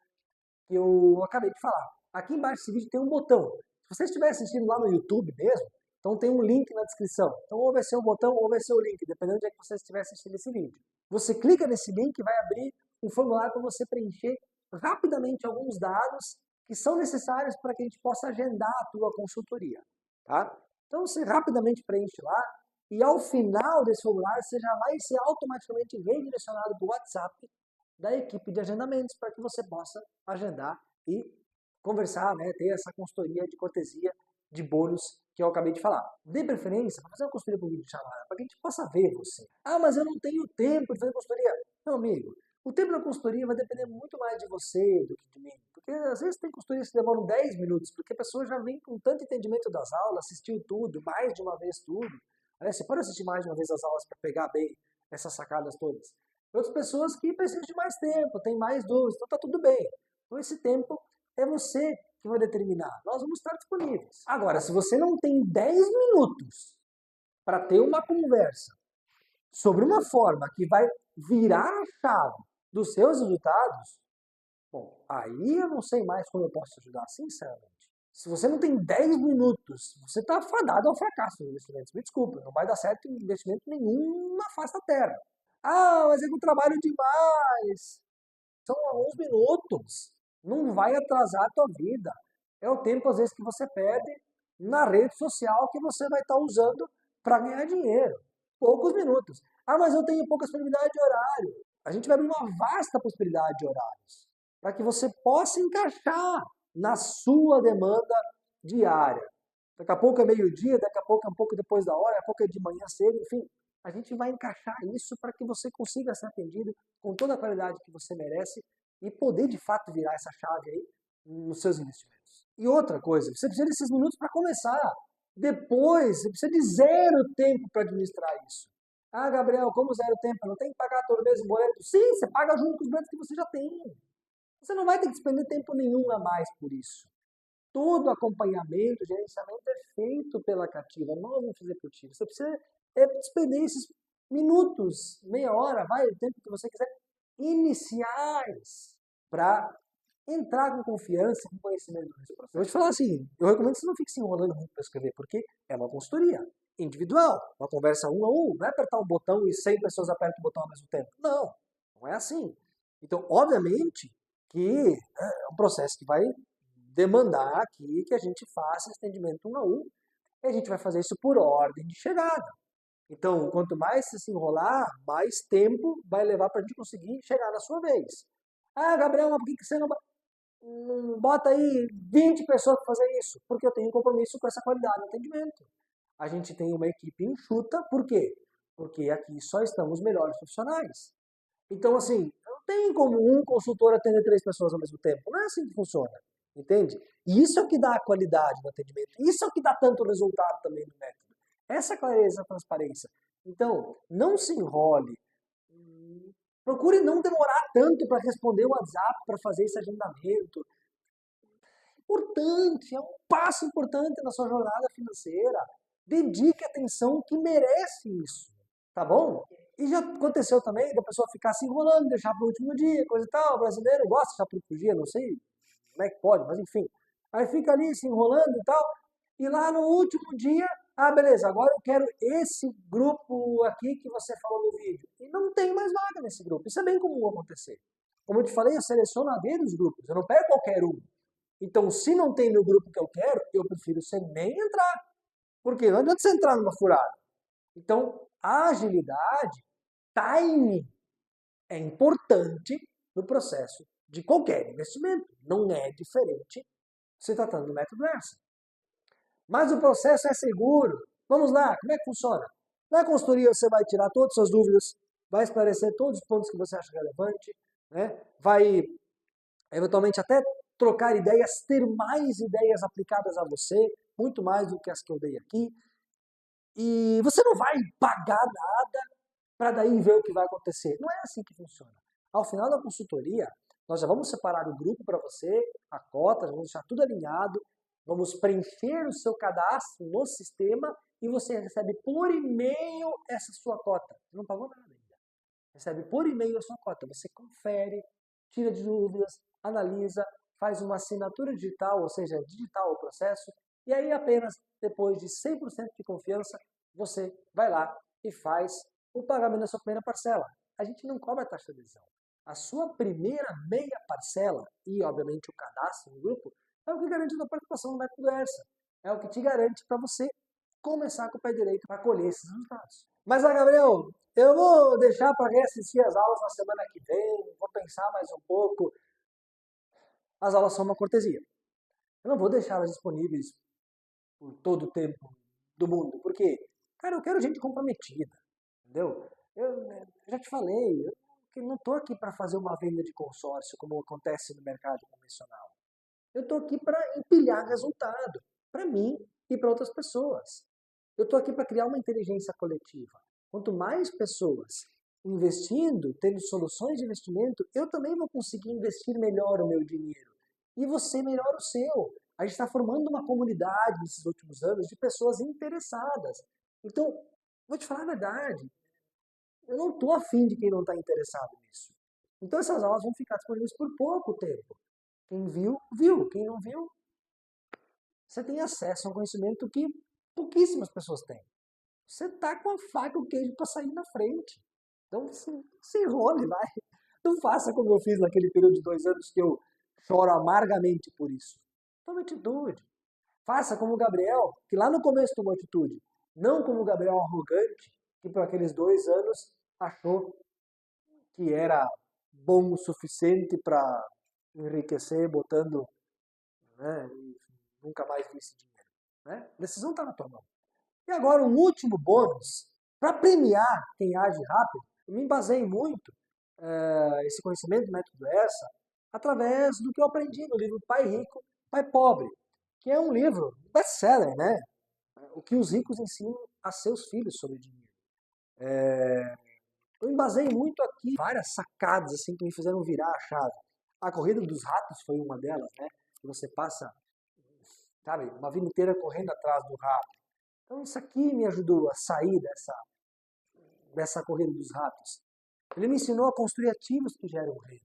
que eu acabei de falar. Aqui embaixo desse vídeo tem um botão. Se você estiver assistindo lá no YouTube mesmo, então tem um link na descrição. Então ou vai ser o botão ou vai ser o link, dependendo de onde você estiver assistindo esse vídeo. Você clica nesse link e vai abrir um formulário para você preencher rapidamente alguns dados que são necessários para que a gente possa agendar a tua consultoria. Tá? Então você rapidamente preenche lá e ao final desse formulário você já vai ser automaticamente redirecionado para o WhatsApp da equipe de agendamentos para que você possa agendar e conversar, né, ter essa consultoria de cortesia, de bônus que eu acabei de falar. Dê preferência para fazer uma consultoria por vídeo chamada, para que a gente possa ver você. Ah, mas eu não tenho tempo de fazer consultoria. Meu amigo, o tempo da consultoria vai depender muito mais de você do que de mim. Porque às vezes tem consultorias que demoram 10 minutos, porque a pessoa já vem com tanto entendimento das aulas, assistiu tudo, mais de uma vez tudo. Aliás, você pode assistir mais de uma vez as aulas para pegar bem essas sacadas todas. Outras pessoas que precisam de mais tempo, têm mais dúvidas, então tá tudo bem. Então esse tempo é você que vai determinar. Nós vamos estar disponíveis. Agora, se você não tem 10 minutos para ter uma conversa sobre uma forma que vai virar a chave dos seus resultados, bom, aí eu não sei mais como eu posso te ajudar, sinceramente. Se você não tem 10 minutos, você está fadado ao fracasso nos investimentos. Me desculpa, não vai dar certo em investimento nenhum na face da terra. Ah, mas é que eu trabalho demais. São alguns minutos. Não vai atrasar a tua vida. É o tempo, às vezes, que você perde na rede social que você vai estar usando para ganhar dinheiro. Poucos minutos. Ah, mas eu tenho pouca disponibilidade de horário. A gente vai abrir uma vasta possibilidade de horários para que você possa encaixar na sua demanda diária. Daqui a pouco é meio-dia, daqui a pouco é um pouco depois da hora, daqui a pouco é de manhã cedo, enfim. A gente vai encaixar isso para que você consiga ser atendido com toda a qualidade que você merece e poder, de fato, virar essa chave aí nos seus investimentos. E outra coisa, você precisa desses minutos para começar. Depois, você precisa de 0 tempo para administrar isso. Ah, Gabriel, como 0 tempo? Eu não tem que pagar todo mês o boleto? Sim, você paga junto com os boletos que você já tem. Você não vai ter que despender tempo nenhum a mais por isso. Todo acompanhamento, gerenciamento é feito pela Cativa. Nós vamos fazer por ti. Você precisa despender esses minutos, meia hora, vai, o tempo que você quiser, iniciais, para entrar com confiança, com conhecimento nesse processo. Eu vou te falar assim, eu recomendo que você não fique se enrolando muito para escrever, porque é uma consultoria individual, uma conversa 1 a 1, não é apertar um botão e 100 pessoas apertam o botão ao mesmo tempo. Não, não é assim. Então, obviamente, que é um processo que vai demandar aqui que a gente faça esse atendimento 1 a 1, e a gente vai fazer isso por ordem de chegada. Então, quanto mais você se enrolar, mais tempo vai levar para a gente conseguir chegar na sua vez. Ah, Gabriel, mas por que você não bota aí 20 pessoas para fazer isso? Porque eu tenho um compromisso com essa qualidade de atendimento. A gente tem uma equipe enxuta, por quê? Porque aqui só estão os melhores profissionais. Então, assim, não tem como um consultor atender 3 pessoas ao mesmo tempo. Não é assim que funciona, entende? E isso é o que dá a qualidade do atendimento. Isso é o que dá tanto resultado também no método. Essa clareza, essa transparência. Então, não se enrole. Procure não demorar tanto para responder o WhatsApp, para fazer esse agendamento. Importante, é um passo importante na sua jornada financeira. Dedique atenção que merece isso, tá bom? E já aconteceu também da pessoa ficar se enrolando, deixar para o último dia, coisa e tal. O brasileiro gosta de deixar para o último dia, não sei como é que pode, mas enfim. Aí fica ali se enrolando e tal. E lá no último dia, ah, beleza, agora eu quero esse grupo aqui que você falou no vídeo. E não tem mais vaga nesse grupo. Isso é bem comum acontecer. Como eu te falei, eu seleciono a dedo os grupos. Eu não pego qualquer um. Então, se não tem no grupo que eu quero, eu prefiro você nem entrar. Porque não adianta você entrar numa furada. Então, a agilidade, timing, é importante no processo de qualquer investimento. Não é diferente se tratando do método ESSA. Mas o processo é seguro. Vamos lá, como é que funciona? Na consultoria você vai tirar todas as suas dúvidas, vai esclarecer todos os pontos que você acha relevante, né? Vai eventualmente até trocar ideias, ter mais ideias aplicadas a você, muito mais do que as que eu dei aqui. e você não vai pagar nada para daí ver o que vai acontecer. Não é assim que funciona. Ao final da consultoria, nós já vamos separar o grupo para você, a cota, já vamos deixar tudo alinhado, vamos preencher o seu cadastro no sistema e você recebe por e-mail essa sua cota. Você não pagou nada ainda. Recebe por e-mail a sua cota. Você confere, tira de dúvidas, analisa, faz uma assinatura digital, ou seja, digital o processo, e aí apenas depois de 100% de confiança, você vai lá e faz o pagamento da sua primeira parcela. A gente não cobra taxa de adesão. A sua primeira meia parcela e, obviamente, o cadastro no grupo é o que garante a sua participação no método ERSA. É o que te garante para você começar com o pé direito para colher esses resultados. Mas, Gabriel, eu vou deixar para reassistir as aulas na semana que vem, vou pensar mais um pouco. As aulas são uma cortesia. Eu não vou deixá-las disponíveis por todo o tempo do mundo, porque, cara, eu quero gente comprometida, entendeu? Eu já te falei, eu não estou aqui para fazer uma venda de consórcio, como acontece no mercado convencional. Eu estou aqui para empilhar resultado, para mim e para outras pessoas. Eu estou aqui para criar uma inteligência coletiva. Quanto mais pessoas investindo, tendo soluções de investimento, eu também vou conseguir investir melhor o meu dinheiro. E você melhor o seu. A gente está formando uma comunidade nesses últimos anos de pessoas interessadas. Então, vou te falar a verdade, eu não estou afim de quem não está interessado nisso. Então essas aulas vão ficar disponíveis por pouco tempo. Quem viu, viu. Quem não viu, você tem acesso a um conhecimento que pouquíssimas pessoas têm. Você está com a faca e o queijo para sair na frente. Então se enrole, vai. Não faça como eu fiz naquele período de 2 anos que eu choro amargamente por isso. Tome atitude. Faça como o Gabriel, que lá no começo tomou atitude. Não como o Gabriel arrogante, que por aqueles 2 anos achou que era bom o suficiente para enriquecer, botando, né, e nunca mais vi esse dinheiro. Né? A decisão está na tua mão. E agora um último bônus, para premiar quem age rápido, eu me baseei muito esse conhecimento do método ERSA através do que eu aprendi no livro Pai Rico, Pai Pobre, que é um livro best-seller, né? O que os ricos ensinam a seus filhos sobre dinheiro. Eu me baseei muito aqui, várias sacadas assim, que me fizeram virar a chave. A corrida dos ratos foi uma delas, né? Que você passa, sabe, uma vida inteira correndo atrás do rato. Então isso aqui me ajudou a sair dessa corrida dos ratos. Ele me ensinou a construir ativos que geram renda.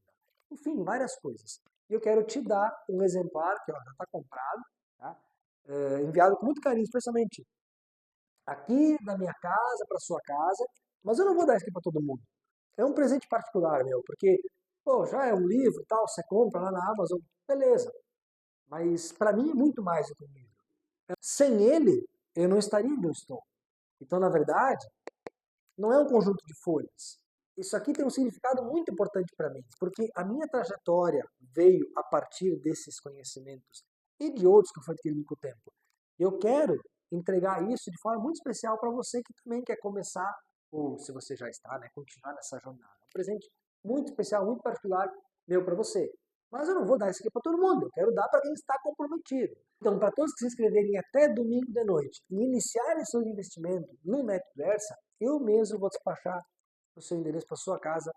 Enfim, várias coisas. E eu quero te dar um exemplar, que já está comprado, tá? Enviado com muito carinho, especialmente aqui na minha casa, para sua casa, mas eu não vou dar isso aqui para todo mundo. É um presente particular meu, porque já é um livro e tal, você compra lá na Amazon, beleza. Mas para mim é muito mais do que um livro. Sem ele, eu não estaria onde eu estou. Então, na verdade, não é um conjunto de folhas. Isso aqui tem um significado muito importante para mim, porque a minha trajetória veio a partir desses conhecimentos e de outros que eu fui adquirindo com o tempo. Eu quero entregar isso de forma muito especial para você que também quer começar, ou se você já está, né, continuar nessa jornada. Um presente muito especial, muito particular meu para você. Mas eu não vou dar isso aqui para todo mundo, eu quero dar para quem está comprometido. Então, para todos que se inscreverem até domingo de noite e iniciarem seu investimento no método ERSA, eu mesmo vou despachar o seu endereço para sua casa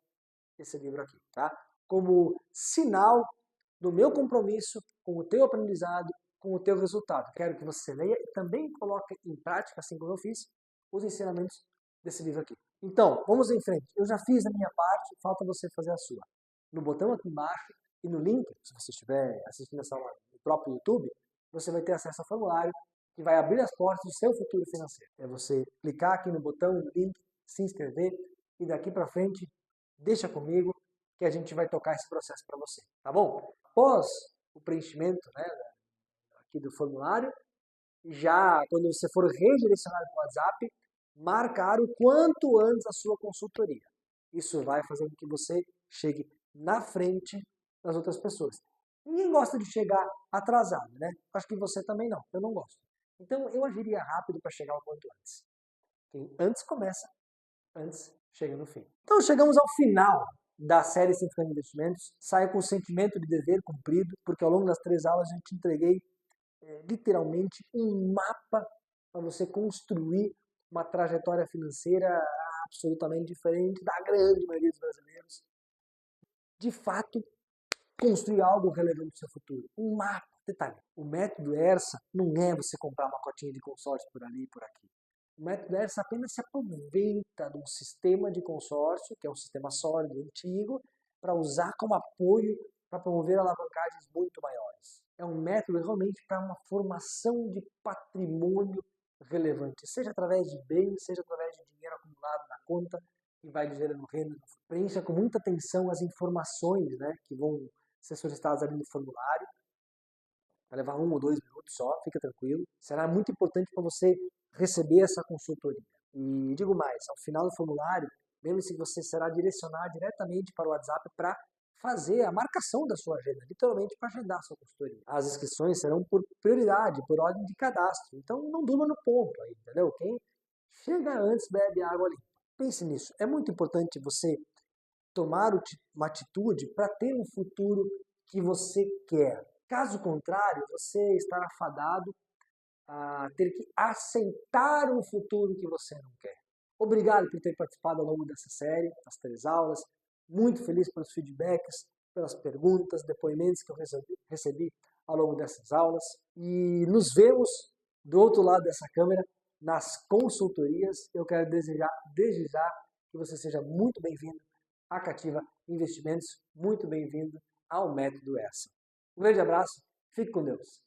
esse livro aqui, tá? Como sinal do meu compromisso com o teu aprendizado, com o teu resultado. Quero que você leia e também coloque em prática, assim como eu fiz, os ensinamentos desse livro aqui. Então, vamos em frente. Eu já fiz a minha parte, falta você fazer a sua. No botão aqui embaixo e no link, se você estiver assistindo essa aula no próprio YouTube, você vai ter acesso ao formulário que vai abrir as portas do seu futuro financeiro. É você clicar aqui no botão, no link, se inscrever e daqui para frente, deixa comigo que a gente vai tocar esse processo para você, tá bom? Após o preenchimento, né, aqui do formulário, já quando você for redirecionado para o WhatsApp, marcar o quanto antes a sua consultoria. Isso vai fazer com que você chegue na frente das outras pessoas. Ninguém gosta de chegar atrasado, né? Acho que você também não, eu não gosto. Então eu agiria rápido para chegar o quanto antes. Quem antes começa, antes chega no fim. Então chegamos ao final da série Simplificando Investimentos. Saia com o sentimento de dever cumprido, porque ao longo das 3 aulas eu te entreguei literalmente um mapa para você construir uma trajetória financeira absolutamente diferente da grande maioria dos brasileiros. De fato, construir algo relevante para o seu futuro. Um mapa, detalhe. O método ERSA não é você comprar uma cotinha de consórcio por ali e por aqui. O método ERSA apenas se aproveita de um sistema de consórcio, que é um sistema sólido, antigo, para usar como apoio para promover alavancagens muito maiores. É um método realmente para uma formação de patrimônio relevante, seja através de bens, seja através de dinheiro acumulado na conta, que vai lhe gerando renda. Preencha com muita atenção as informações, né, que vão ser solicitadas ali no formulário. Vai levar 1 ou 2 minutos só, fica tranquilo. Será muito importante para você receber essa consultoria. E digo mais, ao final do formulário, lembre-se que você será direcionado diretamente para o WhatsApp para fazer a marcação da sua agenda, literalmente para agendar a sua consultoria. As inscrições serão por prioridade, por ordem de cadastro. Então não durma no ponto aí, entendeu? Quem chega antes bebe água limpa. Pense nisso. É muito importante você tomar uma atitude para ter um futuro que você quer. Caso contrário, você estará fadado a ter que aceitar um futuro que você não quer. Obrigado por ter participado ao longo dessa série, das 3 aulas. Muito feliz pelos feedbacks, pelas perguntas, depoimentos que eu recebi ao longo dessas aulas. E nos vemos do outro lado dessa câmera, nas consultorias. Eu quero desejar, desde já, que você seja muito bem-vindo à Cativa Investimentos, muito bem-vindo ao Método ERSA. Um grande abraço, fique com Deus.